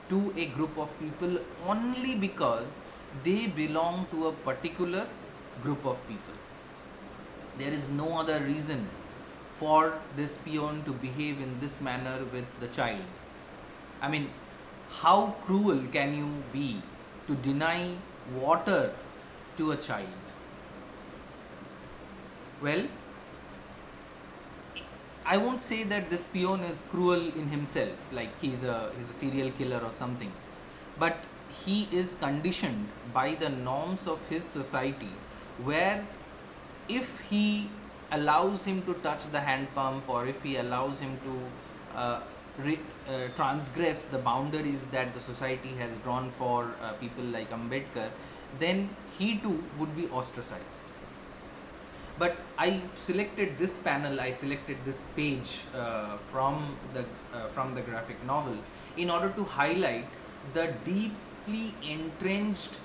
to a group of people only because they belong to a particular group of people. There is no other reason for this peon to behave in this manner with the child. I mean, how cruel can you be to deny water to a child? Well, I won't say that this peon is cruel in himself, like he's a serial killer or something, but he is conditioned by the norms of his society, where if he allows him to touch the hand pump, or if he allows him to transgress the boundaries that the society has drawn for people like Ambedkar, then he too would be ostracized. But I selected this panel, I selected this page from the graphic novel in order to highlight the deeply entrenched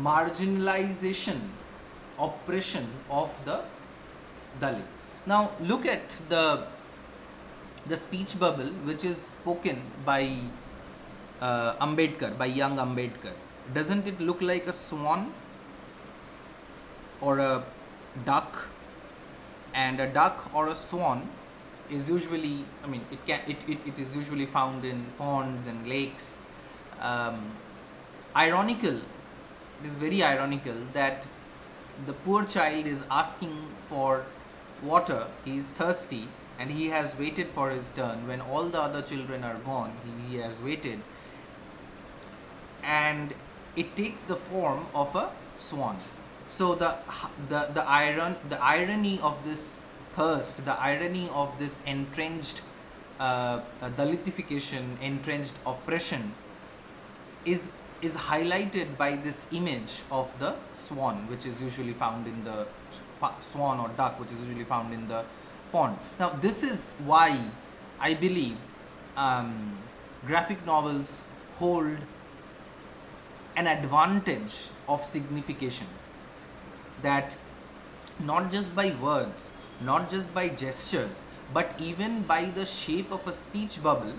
marginalization, oppression of the Dalit. Now look at the speech bubble which is spoken by Ambedkar, by young Ambedkar. Doesn't it look like a swan or a duck? And a duck or a swan is usually, I mean, it is usually found in ponds and lakes. Ironical, it is very ironical that the poor child is asking for water, he is thirsty, and he has waited for his turn. When all the other children are gone, he has waited, and it takes the form of a swan. So the irony of this thirst, the irony of this entrenched Dalitification, entrenched oppression, is highlighted by this image of the swan, which is usually found in the swan or duck, which is usually found in the pond. Now, this is why I believe graphic novels hold an advantage of signification, that not just by words, not just by gestures, but even by the shape of a speech bubble,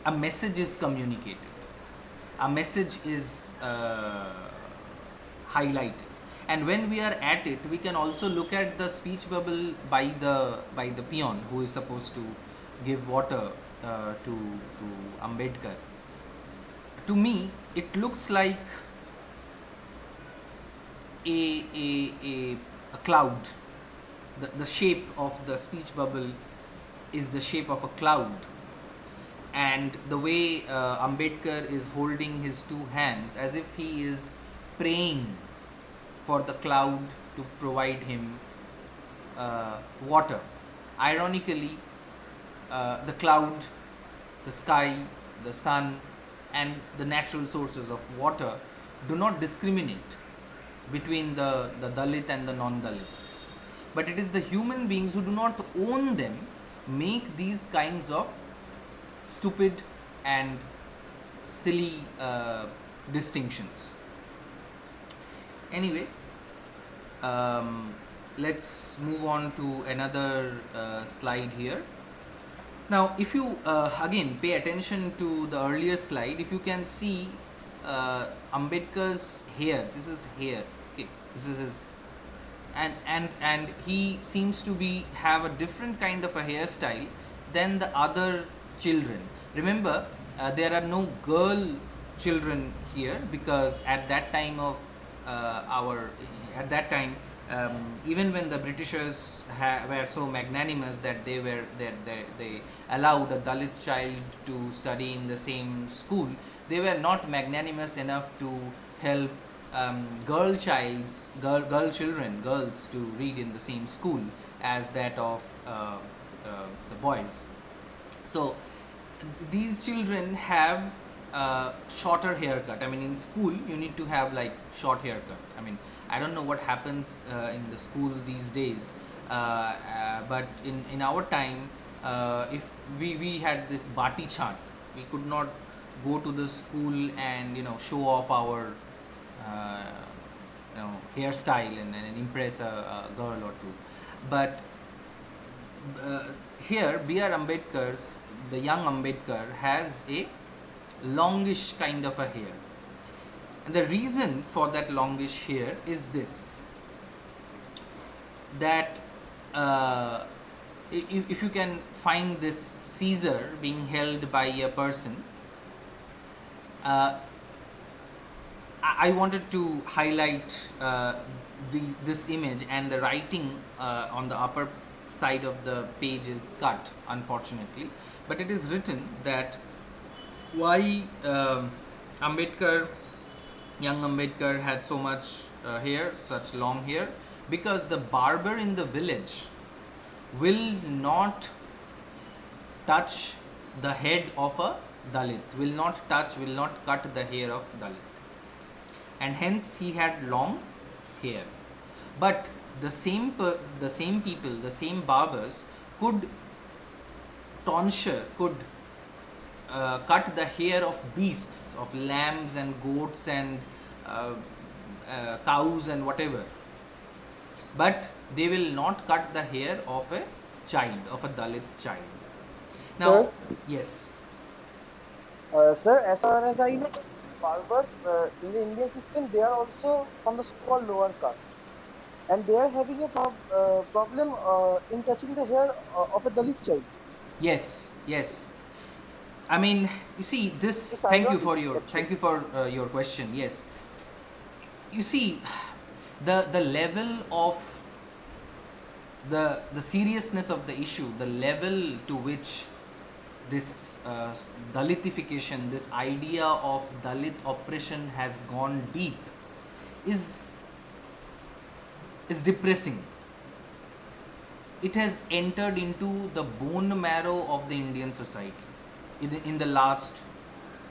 a message is communicated, a message is highlighted. And when we are at it, we can also look at the speech bubble by the peon who is supposed to give water to Ambedkar. To me, it looks like a cloud. The shape of the speech bubble is the shape of a cloud, and the way Ambedkar is holding his two hands as if he is praying for the cloud to provide him water. Ironically, the cloud, the sky, the sun, and the natural sources of water do not discriminate between the Dalit and the non-Dalit. But it is the human beings who do not own them make these kinds of stupid and silly distinctions. Anyway, let's move on to another slide here. Now, if you again pay attention to the earlier slide, if you can see Ambedkar's hair, this is hair, okay, this is his, and he seems to be have a different kind of a hairstyle than the other children. Remember, there are no girl children here, because at that time of even when the Britishers were so magnanimous that they allowed a Dalit child to study in the same school, they were not magnanimous enough to help girls to read in the same school as that of the boys. So these children have shorter haircut. I mean, in school you need to have like short haircut. I mean, I don't know what happens in the school these days, but in our time, if we had this bati chart, we could not go to the school and show off our hairstyle and impress a girl or two. But here B.R. Ambedkar's, the young Ambedkar, has a longish kind of a hair. And the reason for that longish hair is this, that if you can find this Caesar being held by a person, I wanted to highlight this image, and the writing on the upper side of the page is cut, unfortunately, but it is written that why young Ambedkar had so much hair, such long hair, because the barber in the village will not touch the head of a Dalit, will not cut the hair of Dalit, and hence he had long hair. But the same people, the same barbers could cut the hair of beasts, of lambs and goats and cows and whatever, but they will not cut the hair of a child, of a Dalit child. Now, Sir? yes. Sir, as far as I know, barbers in the Indian system, they are also from the so-called lower caste, and they are having a problem in touching the hair of a Dalit child. Yes. I mean, you see this. It's Thank you ironic, for your question. Yes, you see, the level of the seriousness of the issue, the level to which this Dalitification, this idea of Dalit oppression has gone deep, is depressing. It has entered into the bone marrow of the Indian society in the last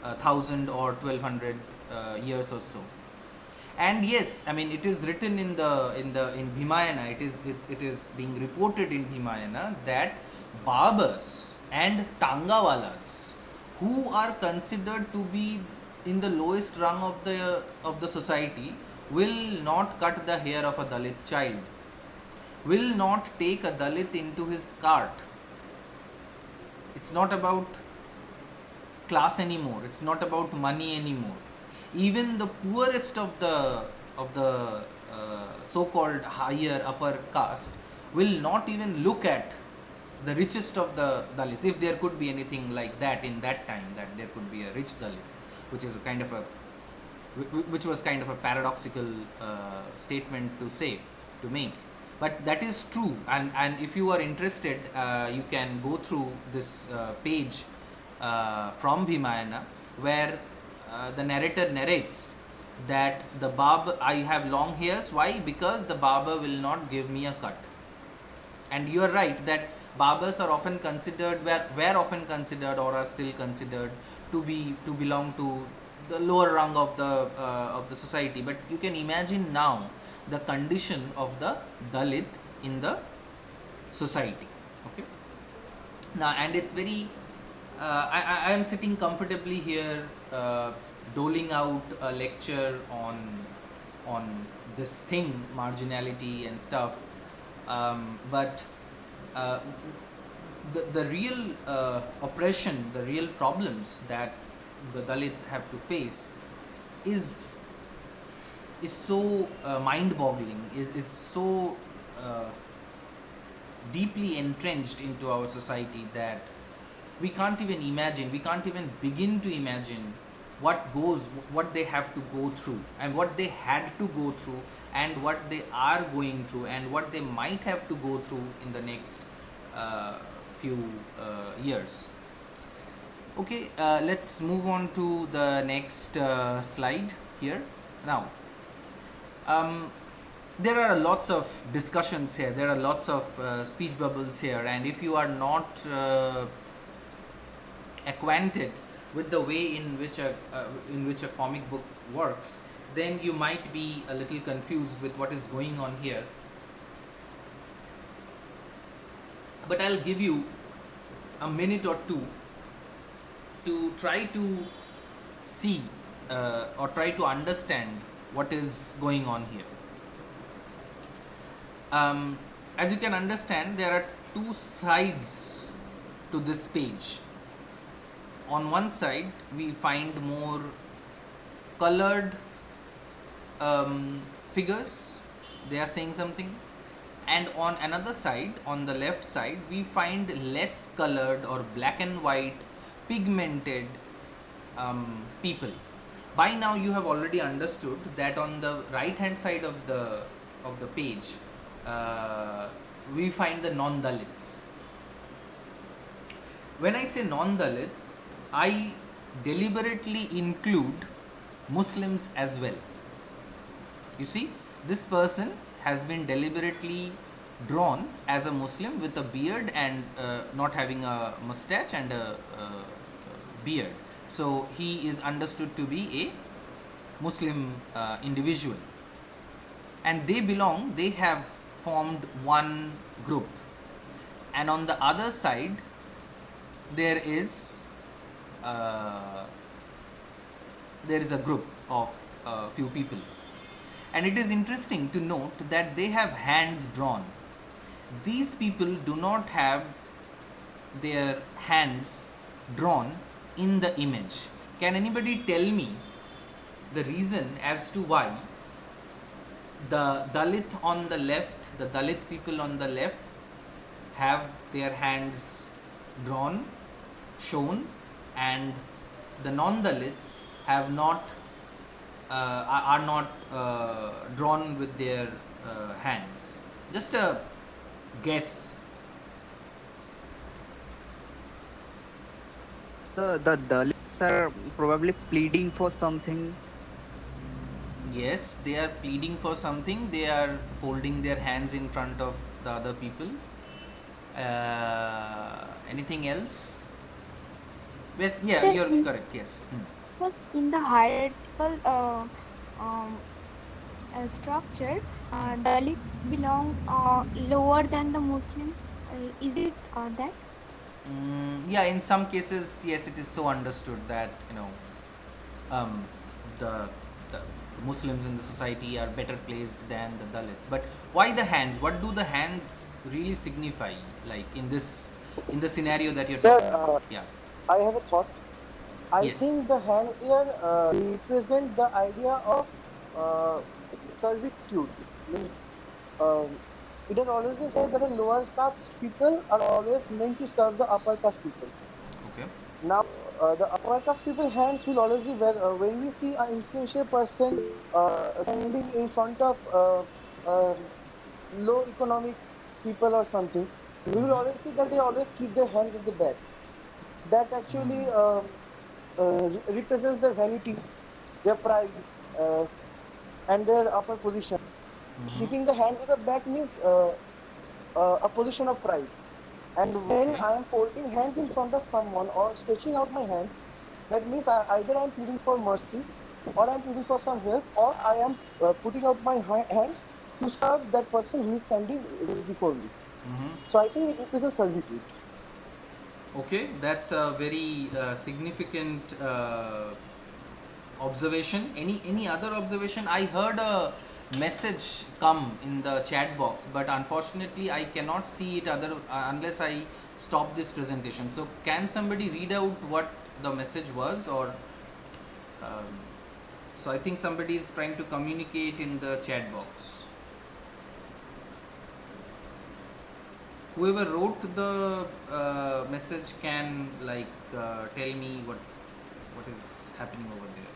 1,000 or 1,200 years or so. And yes, I mean, it is written in Bhimayana. It is being reported in Bhimayana that Barbars and Tangawalas, who are considered to be in the lowest rung of the society, will not cut the hair of a Dalit child, will not take a Dalit into his cart. It's not about class anymore. It's not about money anymore. Even the poorest of the so-called higher upper caste will not even look at the richest of the Dalits, if there could be anything like that in that time, that there could be a rich Dalit, which is which was kind of a paradoxical statement to make. But that is true, and if you are interested, you can go through this page from Bhimayana, where the narrator narrates that the Baba, I have long hairs. Why? Because the Baba will not give me a cut. And you are right that Babas are often considered, were often considered, or are still considered to belong to the lower rung of the society. But you can imagine now the condition of the Dalit in the society. Okay. Now, and it's very I am sitting comfortably here, doling out a lecture on this thing, marginality and stuff, but the real oppression, the real problems that the Dalit have to face is so mind-boggling, is so deeply entrenched into our society that we can't even imagine, we can't even begin to imagine what they have to go through, and what they had to go through, and what they are going through, and what they might have to go through in the next few years. Okay, let's move on to the next slide here. Now, there are lots of discussions here, there are lots of speech bubbles here, and if you are not acquainted with the way in which a comic book works, then you might be a little confused with what is going on here. But I'll give you a minute or two to try to see or try to understand what is going on here. As you can understand, there are two sides to this page. On one side, we find more colored figures, they are saying something, and on another side, on the left side, we find less colored or black and white pigmented people. By now you have already understood that on the right hand side of the page, we find the non-Dalits. When I say non-Dalits, I deliberately include Muslims as well. You see, this person has been deliberately drawn as a Muslim with a beard and not having a mustache and a beard. So he is understood to be a Muslim individual. And they have formed one group. And on the other side, there is a group of few people, and it is interesting to note that they have hands drawn. These people do not have their hands drawn in the image. Can anybody tell me the reason as to why the Dalit on the left, the Dalit people on the left, have their hands drawn, shown, and the non-Dalits have not are not drawn with their hands? Just a Guess. So the Dalits are probably pleading for something. Yes, they are pleading for something. They are folding their hands in front of the other people. Anything else? Yes, yeah, Sir, you're correct. Yes. in the hierarchical um, structure, Dalit belong lower than the Muslim. Is it that? Yeah, in some cases, yes, it is so understood that um, the, the Muslims in the society are better placed than the Dalits. But why the hands? What do the hands really signify? Like in the scenario that you're Sir, talking about? Yeah. I have a thought. I Yes. think the hands here represent the idea of uh, servitude. Means it has always been said that the lower caste people are always meant to serve the upper caste people. Okay. Now, the upper caste people hands will always be when we see an influential person standing in front of low economic people or something, we will always see that they always keep their hands at the back. That's actually represents their vanity, their pride, and their upper position. Keeping the hands at the back means a position of pride. And when Okay. I am folding hands in front of someone or stretching out my hands, that means either I am pleading for mercy, or I am pleading for some help, or I am putting out my hands to serve that person who is standing just before me. So I think it represents servitude. Okay, that's a very significant observation. Any other observation? I heard a message come in the chat box, but unfortunately I cannot see it unless I stop this presentation. So can somebody read out what the message was, or um, so I think somebody is trying to communicate in the chat box. Whoever wrote the message can tell me what is happening over there.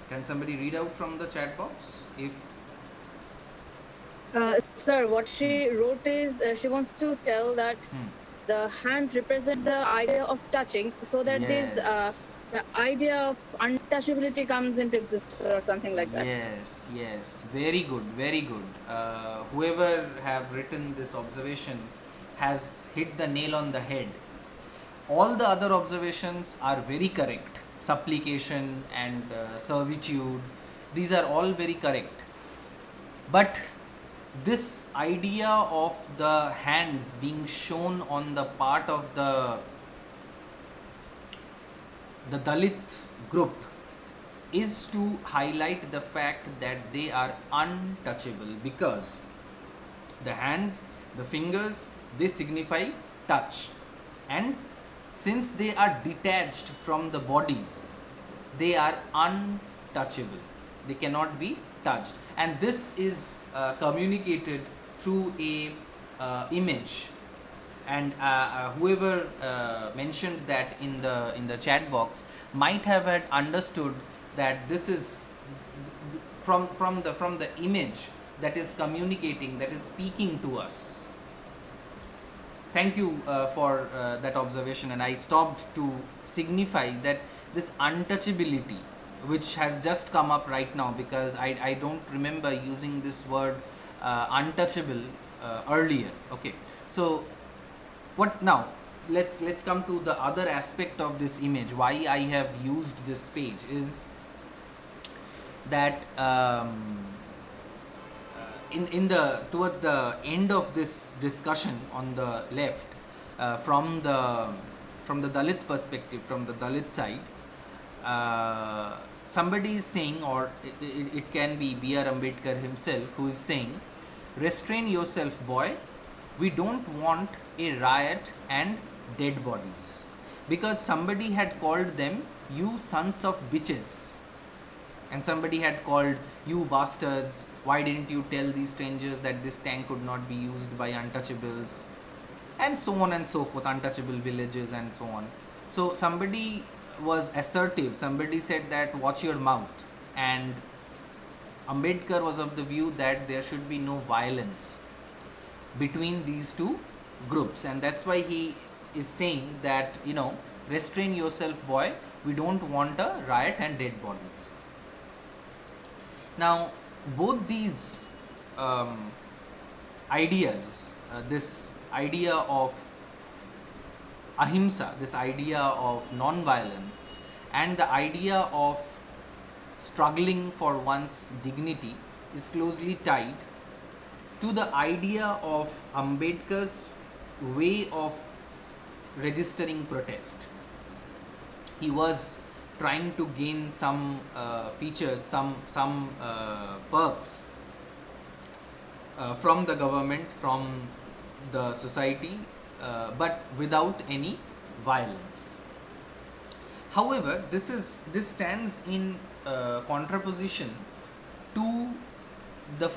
Can somebody read out from the chat box? If Sir, what she wrote is she wants to tell that hmm. the hands represent the idea of touching, so that this Yes, the idea of untouchability comes into existence or something like that. yes, very good, very good. Whoever have written this observation has hit the nail on the head. All the other observations are very correct. Supplication and servitude, these are all very correct. But this idea of the hands being shown on the part of the Dalit group is to highlight the fact that they are untouchable, because the hands, the fingers, they signify touch, and since they are detached from the bodies, they are untouchable, they cannot be touched, and this is communicated through a image. And whoever mentioned that in the chat box might have had understood that this is from the image that is communicating, that is speaking to us. Thank you for that observation, and I stopped to signify that this untouchability, which has just come up right now, because I don't remember using this word untouchable earlier. Okay, so what now, let's come to the other aspect of this image. Why I have used this page is that in the towards the end of this discussion on the left, from the Dalit perspective, from the Dalit side, somebody is saying, or it can be B.R. Ambedkar himself, who is saying, restrain yourself, boy, we don't want a riot and dead bodies, because somebody had called them you sons of bitches, and somebody had called you bastards, why didn't you tell these strangers that this tank could not be used by untouchables, and so on and so forth, untouchable villages and so on. So somebody was assertive, somebody said that watch your mouth, and Ambedkar was of the view that there should be no violence between these two groups, and that's why he is saying that, restrain yourself, boy, we don't want a riot and dead bodies. Now, both these ideas, this idea of ahimsa, this idea of non-violence, and the idea of struggling for one's dignity is closely tied to the idea of Ambedkar's way of registering protest. He was trying to gain some features, some perks from the government, from the society, but without any violence. However, this stands in contraposition to the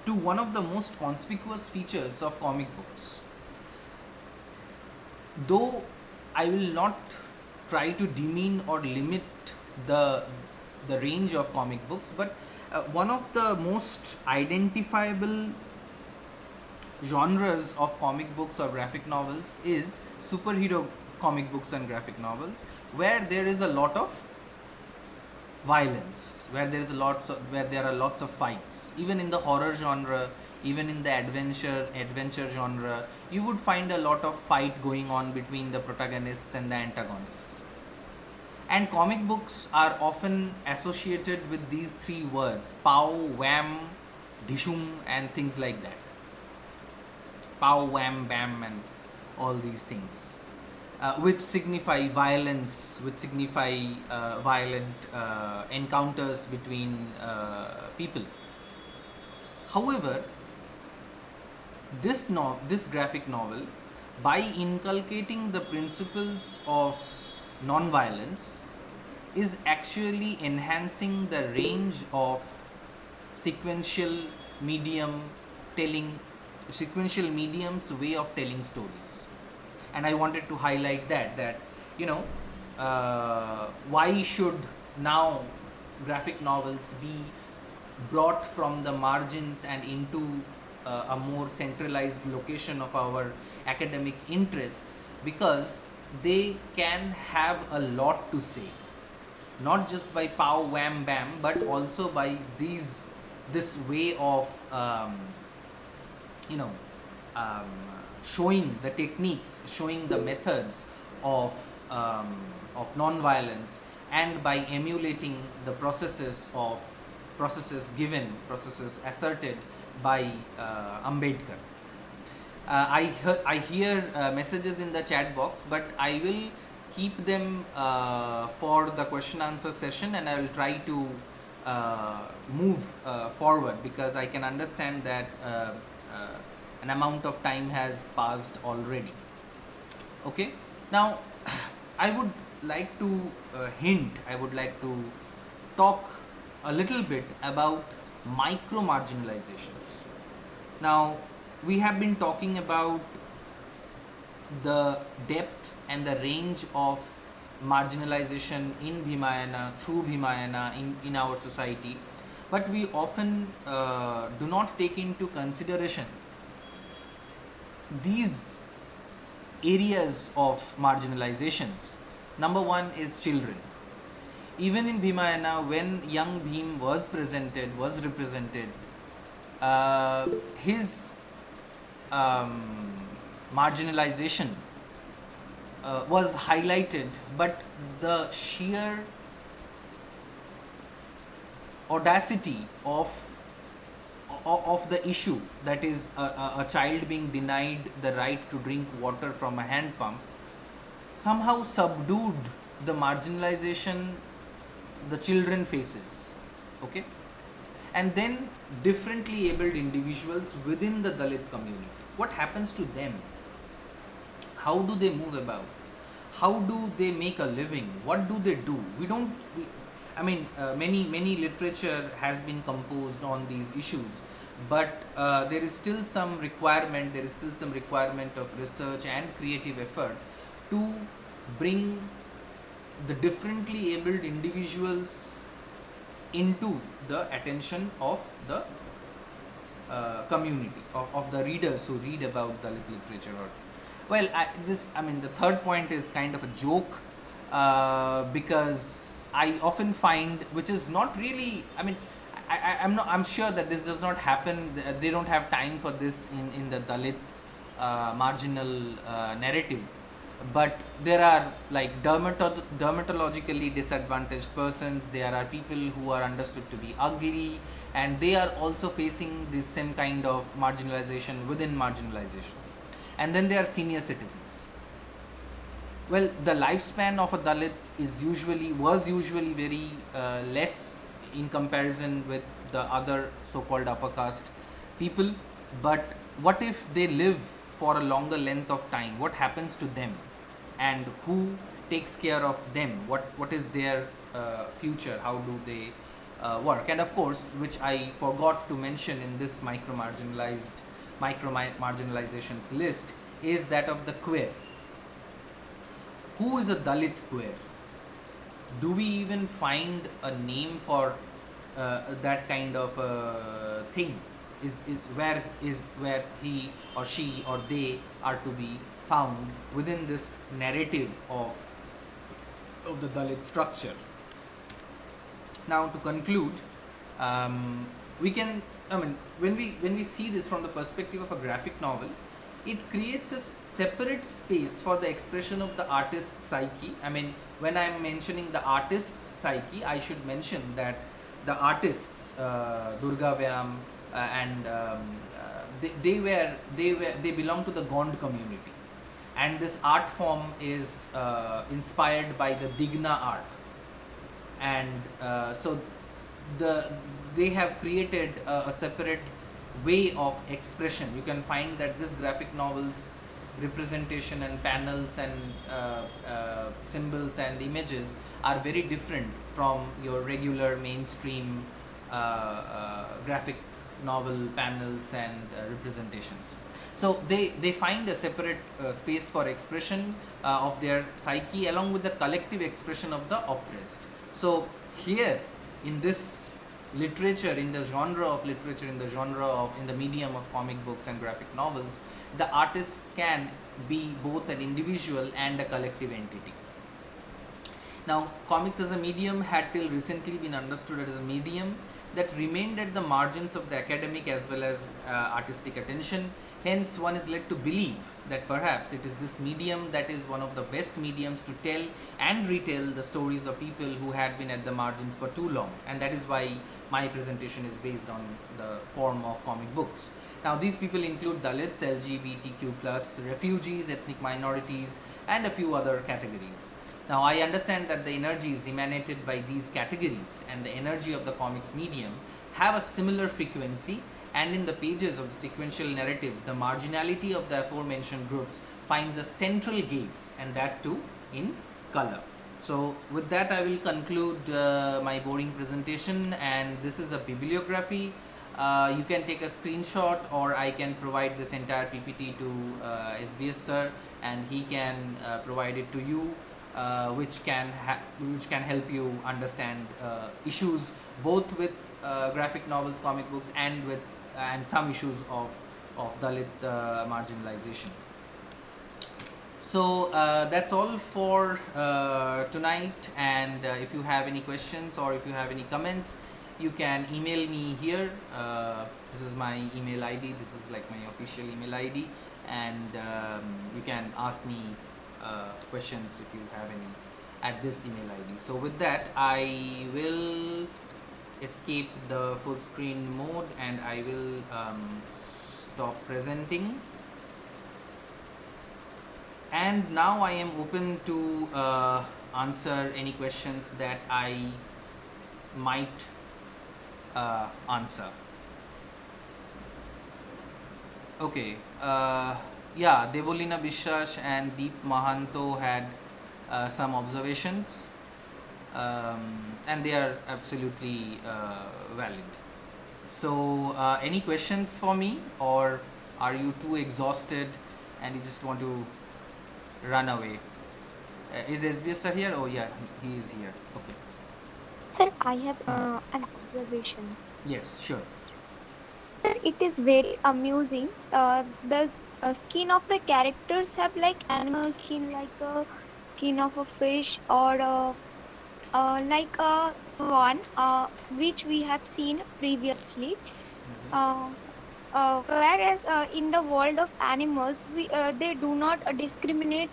to one of the most conspicuous features of comic books. Though I will not try to demean or limit the range of comic books, but one of the most identifiable genres of comic books or graphic novels is superhero comic books and graphic novels, where there is a lot of violence, where there are lots of fights. Even in the horror genre, even in the adventure genre, you would find a lot of fight going on between the protagonists and the antagonists. And comic books are often associated with these three words: pow, wham, dishum, and things like that. Pow, wham, bam, and all these things, which signify violence, which signify violent encounters between people. However, this graphic novel, by inculcating the principles of non-violence, is actually enhancing the range of sequential medium's way of telling stories. And I wanted to highlight that why should now graphic novels be brought from the margins and into a more centralized location of our academic interests? Because they can have a lot to say, not just by pow, wham, bam, but also by this way of showing the techniques, showing the methods of non-violence, and by emulating the processes asserted by Ambedkar. I hear messages in the chat box, but I will keep them for the question answer session, and I will try to move forward, because I can understand that an amount of time has passed already. Okay, now I would like to talk a little bit about micro marginalizations. Now, we have been talking about the depth and the range of marginalization in Bhimayana, through Bhimayana in our society, but we often do not take into consideration these areas of marginalizations. Number one is children. Even in Bhimayana, when young Bhim was represented, his marginalization was highlighted, but the sheer audacity of the issue, that is a child being denied the right to drink water from a hand pump, somehow subdued the marginalization the children faces. Okay, and then differently abled individuals within the Dalit community, what happens to them? How do they move about? How do they make a living? What do they do? Many literature has been composed on these issues, but there is still some requirement of research and creative effort to bring the differently abled individuals into the attention of the community, of the readers who read about Dalit literature. Or, well, the third point is kind of a joke, because I often find, which is not really, I'm sure that this does not happen. They don't have time for this in the Dalit marginal narrative. But there are like dermatologically disadvantaged persons. There are people who are understood to be ugly, and they are also facing the same kind of marginalization within marginalization. And then there are senior citizens. Well, the lifespan of a Dalit was usually very less in comparison with the other so-called upper caste people. But what if they live for a longer length of time? What happens to them, and who takes care of them? What is their future? How do they work? And of course, which I forgot to mention in this micro marginalizations list, is that of the queer. Who is a Dalit queer? Do we even find a name for that kind of thing? Is where he or she or they are to be found within this narrative of the Dalit structure? Now, to conclude, we can, when we see this from the perspective of a graphic novel, it creates a separate space for the expression of the artist's psyche. When I'm mentioning the artist's psyche, I should mention that the artists, Durga Vyam, and they belong to the Gond community, and this art form is inspired by the Digna art. And so they have created a separate way of expression. You can find that this graphic novel's representation and panels and symbols and images are very different from your regular mainstream graphic novel panels and representations. So they find a separate space for expression of their psyche, along with the collective expression of the oppressed. So here, in this literature, in the genre of literature, in the medium of comic books and graphic novels, the artists can be both an individual and a collective entity. Now, comics as a medium had till recently been understood as a medium that remained at the margins of the academic as well as artistic attention. Hence, one is led to believe that perhaps it is this medium that is one of the best mediums to tell and retell the stories of people who had been at the margins for too long, and that is why my presentation is based on the form of comic books. Now, these people include Dalits, LGBTQ+, refugees, ethnic minorities, and a few other categories. Now, I understand that the energies emanated by these categories and the energy of the comics medium have a similar frequency, and in the pages of the sequential narratives, the marginality of the aforementioned groups finds a central gaze, and that too in color. So with that, I will conclude my boring presentation, and this is a bibliography. You can take a screenshot, or I can provide this entire PPT to SBS sir, and he can provide it to you, which can help you understand issues both with graphic novels, comic books, and some issues of Dalit marginalization. So that's all for tonight, and if you have any questions or if you have any comments, you can email me here. This is my email ID. This is like my official email ID, and you can ask me questions if you have any at this email ID. So with that, I will escape the full screen mode, and I will stop presenting. And now I am open to answer any questions that I might answer. Okay, yeah, Devolina Bishash and Deep Mahanto had some observations, and they are absolutely valid. So any questions for me, or are you too exhausted and you just want to run away? Is SBS sir here? Oh yeah, he is here. Okay. Sir, I have an observation. Yes, sure. Sir, it is very amusing. The skin of the characters have like animal skin, like a skin of a fish or like a swan, which we have seen previously. Uh, whereas in the world of animals, they do not discriminate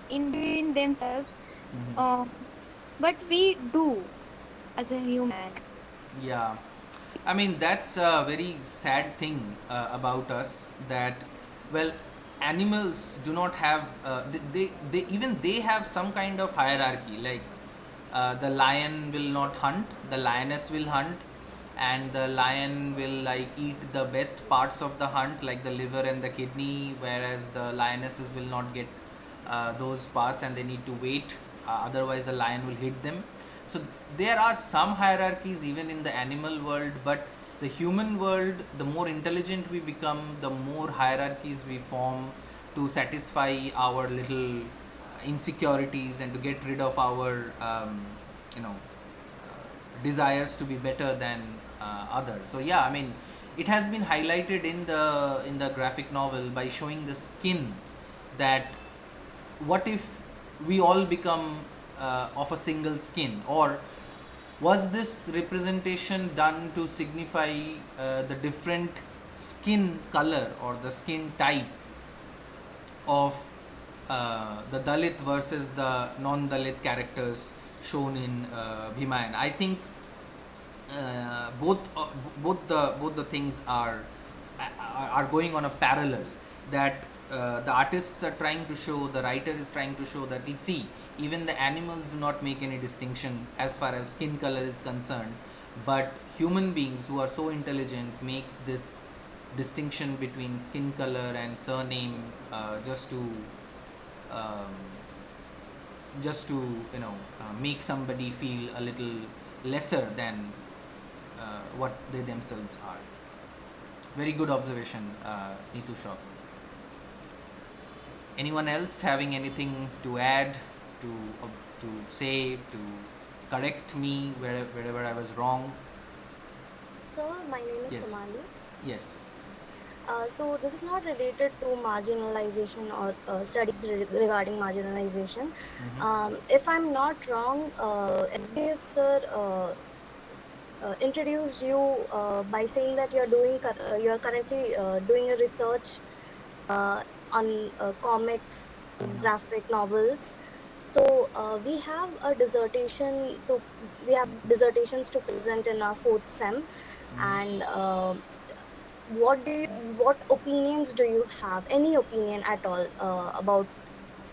in between themselves, Mhm. uh, but we do as a human. Yeah, I mean that's a very sad thing about us that, well, animals do not have they even they have some kind of hierarchy. Like the lion will not hunt, the lioness will hunt, and the lion will like eat the best parts of the hunt, like the liver and the kidney, whereas the lionesses will not get those parts and they need to wait. Otherwise, the lion will hit them. So there are some hierarchies even in the animal world, but the human world, the more intelligent we become, the more hierarchies we form to satisfy our little insecurities and to get rid of our you know desires to be better than others. So yeah, I mean, it has been highlighted in the graphic novel by showing the skin, that what if we all become of a single skin, or was this representation done to signify the different skin color or the skin type of the Dalit versus the non-Dalit characters shown in Bhimayana? I think both the things are going on a parallel, that the artists are trying to show, the writer is trying to show that, you see, even the animals do not make any distinction as far as skin color is concerned, but human beings who are so intelligent make this distinction between skin color and surname, um, just to make somebody feel a little lesser than what they themselves are. Very good observation, Neetu Shaw. Anyone else having anything to add, to to say, to correct me wherever I was wrong? Sir, my name is Yes. Somali. Yes. So this is not related to marginalization or studies regarding marginalization. Mm-hmm. If I'm not wrong, SBS sir introduced you by saying that you're currently doing a research on comics, Mm-hmm. graphic novels. So we have dissertations to present in our fourth sem, and what opinions do you have? Any opinion at all about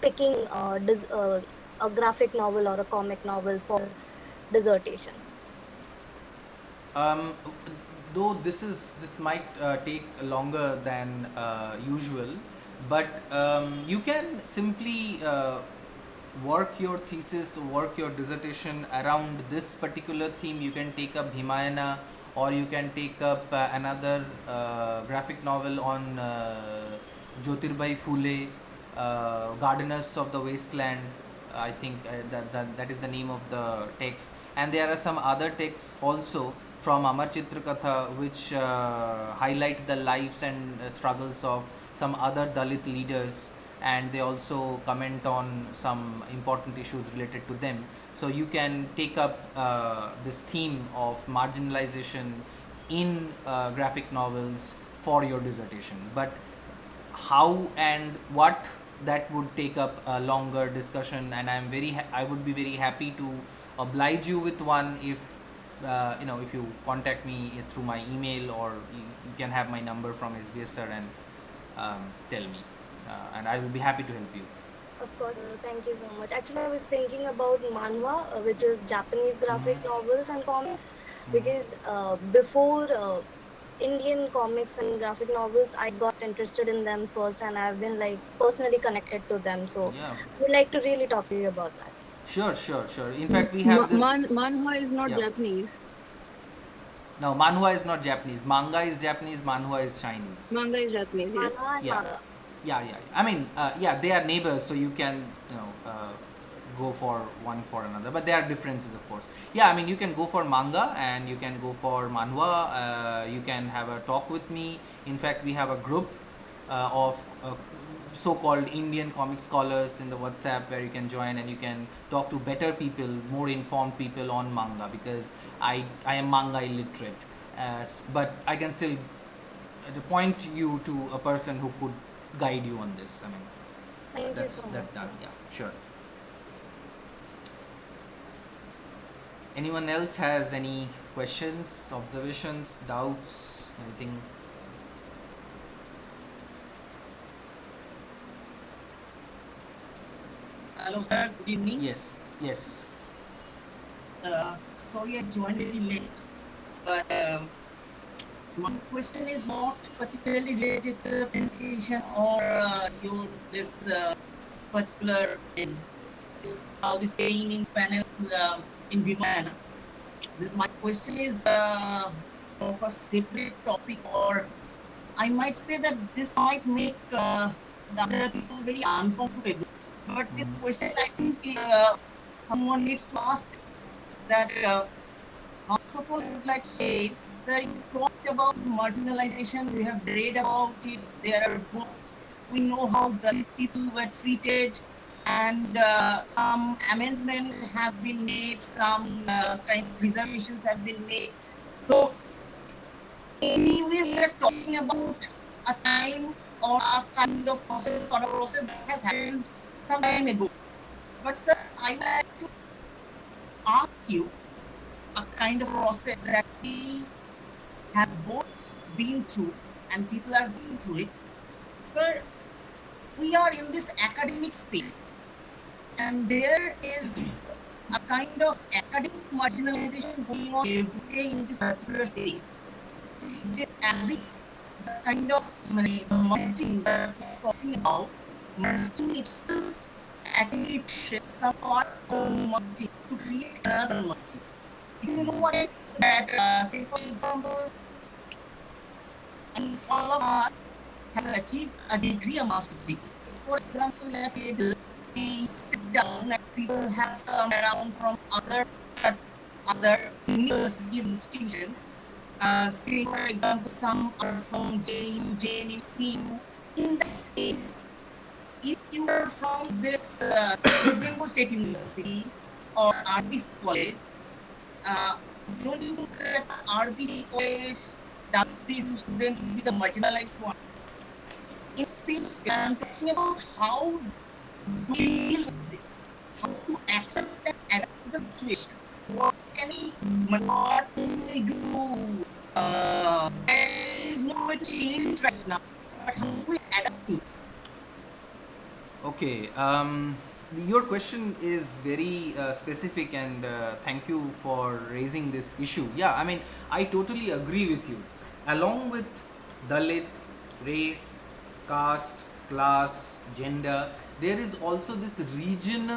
picking a graphic novel or a comic novel for dissertation? Um, though this might take longer than usual, but you can simply work your thesis, work your dissertation around this particular theme. You can take up Bhimayana, or you can take up another graphic novel on Jyotirbai Phule, Gardeners of the Wasteland. I think that is the name of the text, and there are some other texts also from Amar Chitra Katha, which highlight the lives and struggles of some other Dalit leaders, and they also comment on some important issues related to them. So you can take up this theme of marginalization in graphic novels for your dissertation. But how and what, that would take up a longer discussion, and I would be very happy to oblige you with one if if you contact me through my email, or you can have my number from SBS sir and tell me, and I will be happy to help you. Of course, thank you so much. Actually, I was thinking about manhwa, which is Japanese graphic Mm-hmm. novels and comics, because Mm-hmm. before Indian comics and graphic novels, I got interested in them first, and I've been like personally connected to them. So Yeah, I would like to really talk to you about that. sure. In fact, we have this. Manhwa is not Yeah. Japanese. No, manhwa is not Japanese. Manga is Japanese. Manhwa is Chinese. Manga is Japanese, Manhwa yes. and Yeah, manga. yeah. I mean, yeah, they are neighbors, so you can, go for one for another, but there are differences, of course. Yeah, I mean, you can go for manga and you can go for manhwa. You can have a talk with me. In fact, we have a group of so-called Indian comic scholars in the WhatsApp where you can join and you can talk to better people, more informed people on manga, because I am manga illiterate, but I can still point you to a person who could guide you on this. I mean, Thank you so much. that's done. Yeah, sure. Anyone else has any questions, observations, doubts, anything? Hello, sir. Good evening. Yes, yes. Sorry, I joined very late, but my question is not particularly related to the presentation or your this particular in how this paying in panels in Bhimayana. My question is of a separate topic, or I might say that this might make the other people very uncomfortable. But this question, I think someone needs to ask that. First of all, I would like to say, sir, you talked about marginalization. We have read about it. There are books. We know how the people were treated, and some amendments have been made. Some kind of reservations have been made. So, anyway, we are talking about a time or a kind of process or a process that has happened some time ago. But, sir, I would like to ask you a kind of process that we have both been through and people are going through it. Sir, we are in this academic space and there is a kind of academic marginalization going on every day in this particular space. It is as if the kind of merging that we are talking about, merging itself actually pushes some part of merging to create another merging. If you know what I mean, that say for example, all of us have achieved a degree, a master's degree. Say for example, in a table, we sit down and people have come around from other universities, institutions. Say for example, some are from JNU, CU. In this case, if you are from this West Bengal State University or RBC College, don't you think that RBC College, WBC student will be the marginalized one? I'm talking about how to deal with this, how to accept and adapt to the situation. What can we do? There is no way to change right now, but how do we adapt to this? Okay. Your question is very specific, and thank you for raising this issue. Yeah, I mean, I totally agree with you. Along with Dalit, race, caste, class, gender, there is also this regionalized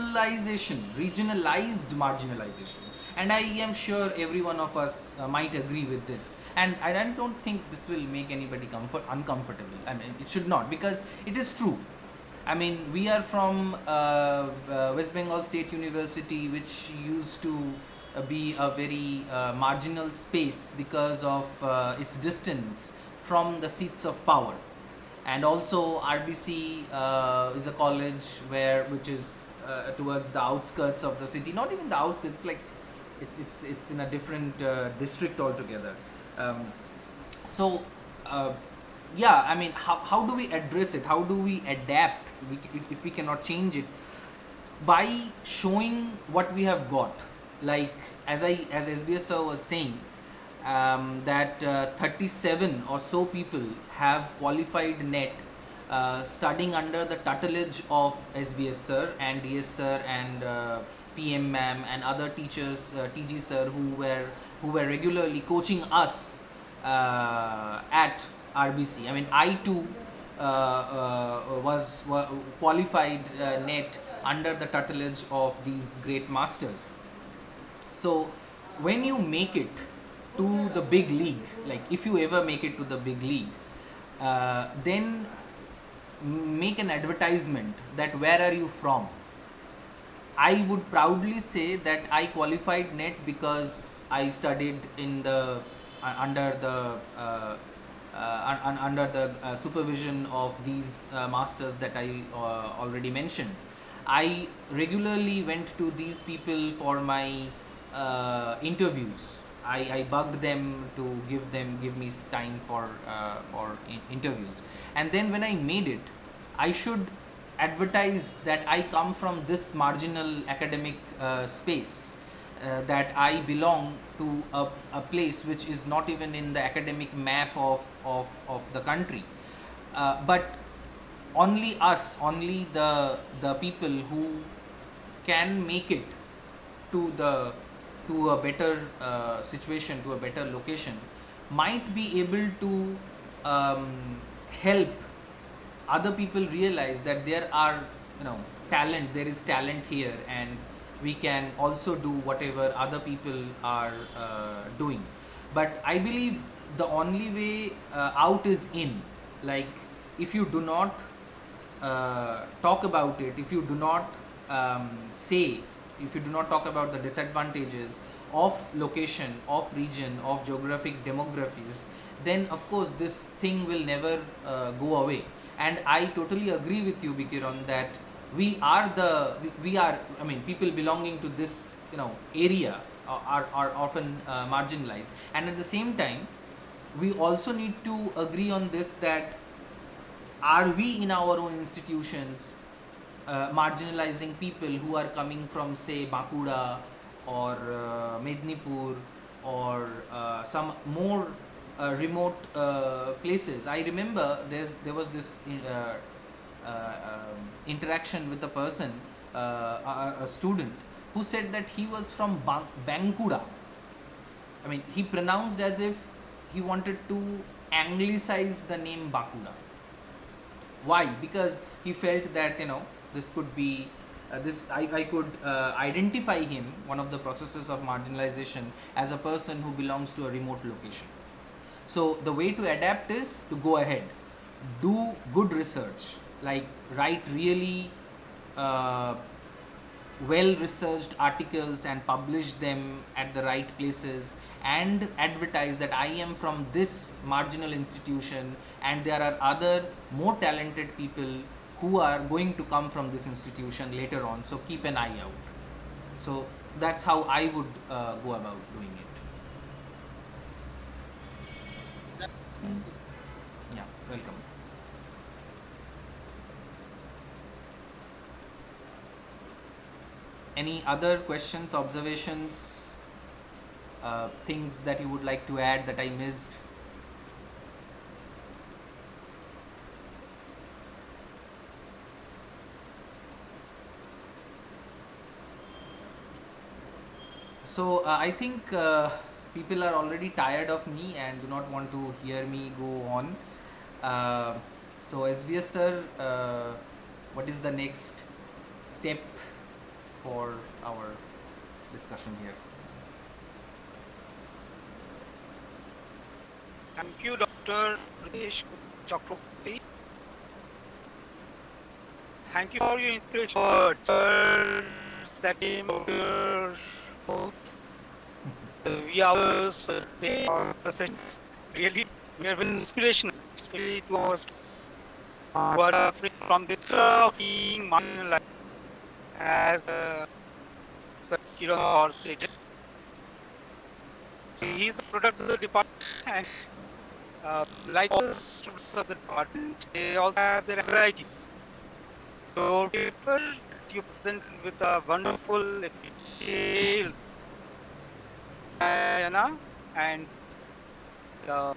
marginalization. And I am sure every one of us might agree with this. And I don't think this will make anybody uncomfortable. I mean, it should not, because it is true. I mean, we are from West Bengal State University, which used to be a very marginal space because of its distance from the seats of power. And also, RBC is a college which is towards the outskirts of the city. Not even the outskirts, like it's in a different district altogether. So. Yeah, I mean, how do we address it? How do we adapt if we cannot change it? By showing what we have got. Like, as SBS sir was saying, that 37 or so people have qualified net studying under the tutelage of SBS sir and DS sir and PM ma'am and other teachers, TG sir, who were regularly coaching us at RBC. I mean, I too was qualified net under the tutelage of these great masters. So when you make it to the big league, like if you ever make it to the big league, then make an advertisement that where are you from. I would proudly say that I qualified NET because I studied in the under the under the supervision of these masters that I already mentioned. I regularly went to these people for my interviews. I bugged them to give me time for interviews, and then when I made it, I should advertise that I come from this marginal academic space, that I belong to a place which is not even in the academic map of the country. But only the people who can make it to the to a better situation, to a better location, might be able to help other people realize that there are, there is talent here, and we can also do whatever other people are doing. But I believe the only way out is in. Like, if you do not talk about it, if you do not say, if you do not talk about the disadvantages of location, of region, of geographic demographies, then of course this thing will never go away. And I totally agree with you, Bikiran, that we are, I mean, people belonging to this area are often marginalized. And at the same time, we also need to agree on this, that are we in our own institutions marginalizing people who are coming from, say, Bankura or Mednipur, or some more remote places. I remember there was this interaction with a person, a student, who said that he was from Bankura. I mean, he pronounced as if he wanted to anglicize the name Bankura. Why? Because he felt that this could be I could identify him, one of the processes of marginalization, as a person who belongs to a remote location. So the way to adapt is to go ahead, do good research, like write really well researched articles and publish them at the right places, and advertise that I am from this marginal institution and there are other more talented people who are going to come from this institution later on, so keep an eye out. So that's how I would go about doing it. Yeah, welcome. Any other questions, observations, things that you would like to add that I missed? So I think people are already tired of me and do not want to hear me go on. So SBS sir, what is the next step for our discussion here? Thank you, Dr. Rishi Chakraborty. Thank you for your inspiration words, sir. Setting your both the hours, they are present. Really, we are very inspirational. Spirit was what are free from the of being marginalized as a hero or stated. He is a product of the department, and like all the students of the department, they also have their anxieties. So, paper you present with a wonderful experience, and the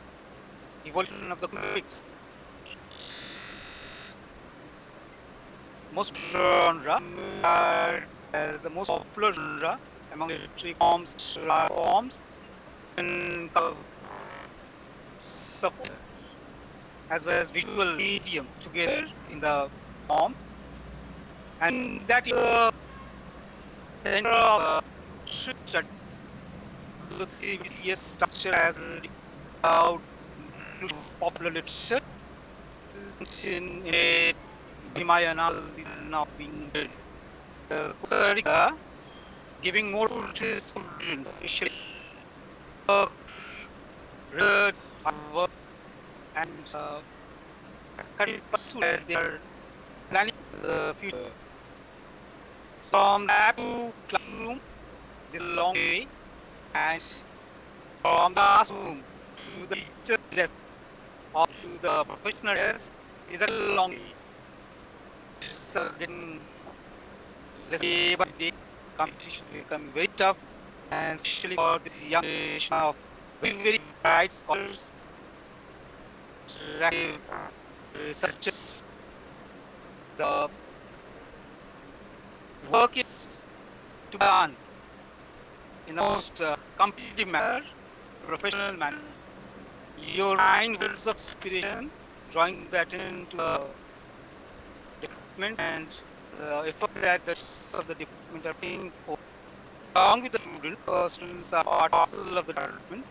evolution of the comics. Most genre as the most popular genre among literary forms, and as well as visual medium together in the form, and that center of studies the CBS structure as out popular literature in a Bhimayana is now being built. curricula, giving more to students, especially work, research, hard work, and career pursuit that they are planning for the future. From lab to classroom, this is a long way, and from the classroom to the teacher's desk or to the professional desk is a long way. It's getting less day by day. Competition become very tough, and especially for this young generation of very, very bright scholars, active researchers. The work is to be done in the most competitive manner, professional manner. Your mind builds up inspiration, drawing the attention to the department and the effort that the of the department are paying for. Along with the students are part parcel of the department.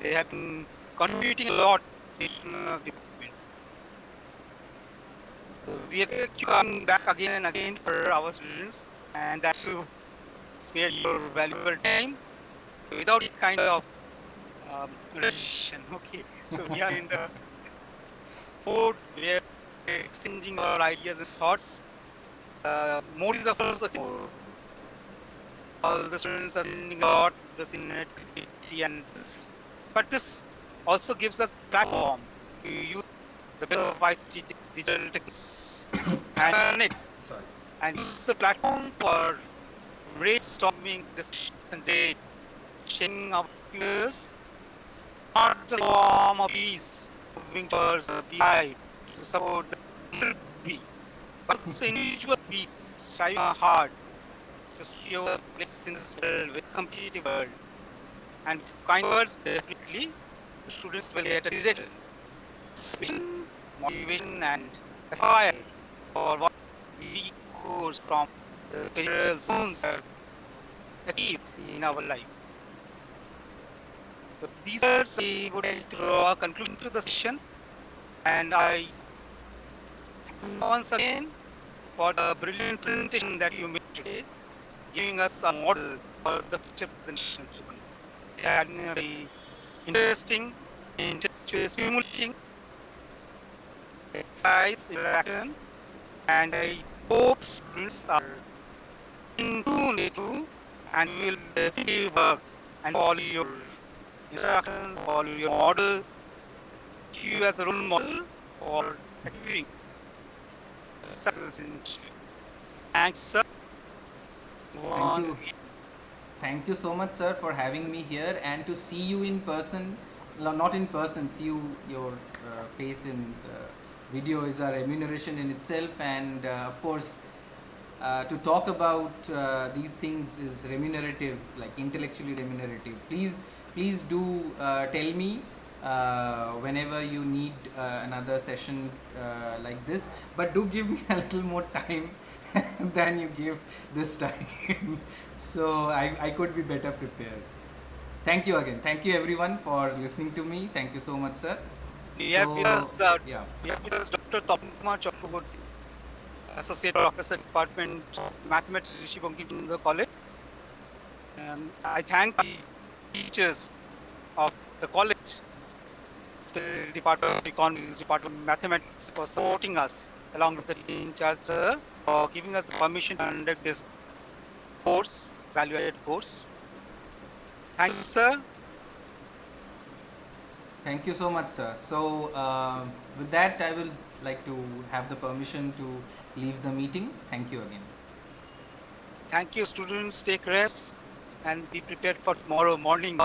They have been contributing a lot to the department. So we expect you come back again and again for our students, and that to spare your valuable time without any kind of restriction. Okay, so we are in the board where we're exchanging our ideas and thoughts. More is the first all the students are sending a lot this in activity and this, but this also gives us platform to use the better of IT digital techniques and it and use the platform for brainstorming, discussions and debate, sharing our fears, not just form of peace, moving towards a beehive to support the bee, but also individual peace, striving hard to secure a place in this world with competitive world. And with kind words, definitely, the students will get a direction, inspiration, motivation, and fire for what we course from the career zones have achieved in our life. So these are I would like to draw a conclusion to the session, and I thank you once again for the brilliant presentation that you made today, giving us a model for the future presentations to come. It had been a very interesting, intellectually stimulating exercise, interaction, and I hope students are in tune with you and will definitely work and follow your instructions, follow your model, you as a role model for achieving success in future. Thanks, sir. Thank you. Thank you so much, sir, for having me here and to see you in person. Not in person, see your face in video is a remuneration in itself, and of course, to talk about these things is remunerative, like intellectually remunerative. Please do tell me whenever you need another session like this, but do give me a little more time than you give this time. So I could be better prepared. Thank you again. Thank you everyone for listening to me. Thank you so much, sir. We have with us, yeah. we have with us Dr. Tapma Chakraborty, Associate Professor, Department of Mathematics, Rishi Bankim Chandra College. I thank the teachers of the college, especially Department of Economics, Department of Mathematics, for supporting us, along with the in charge, for giving us the permission to conduct this course, value-added course. Thank you, sir. Thank you so much, sir. So with that, I will like to have the permission to leave the meeting. Thank you again. Thank you, students. Take rest and be prepared for tomorrow morning.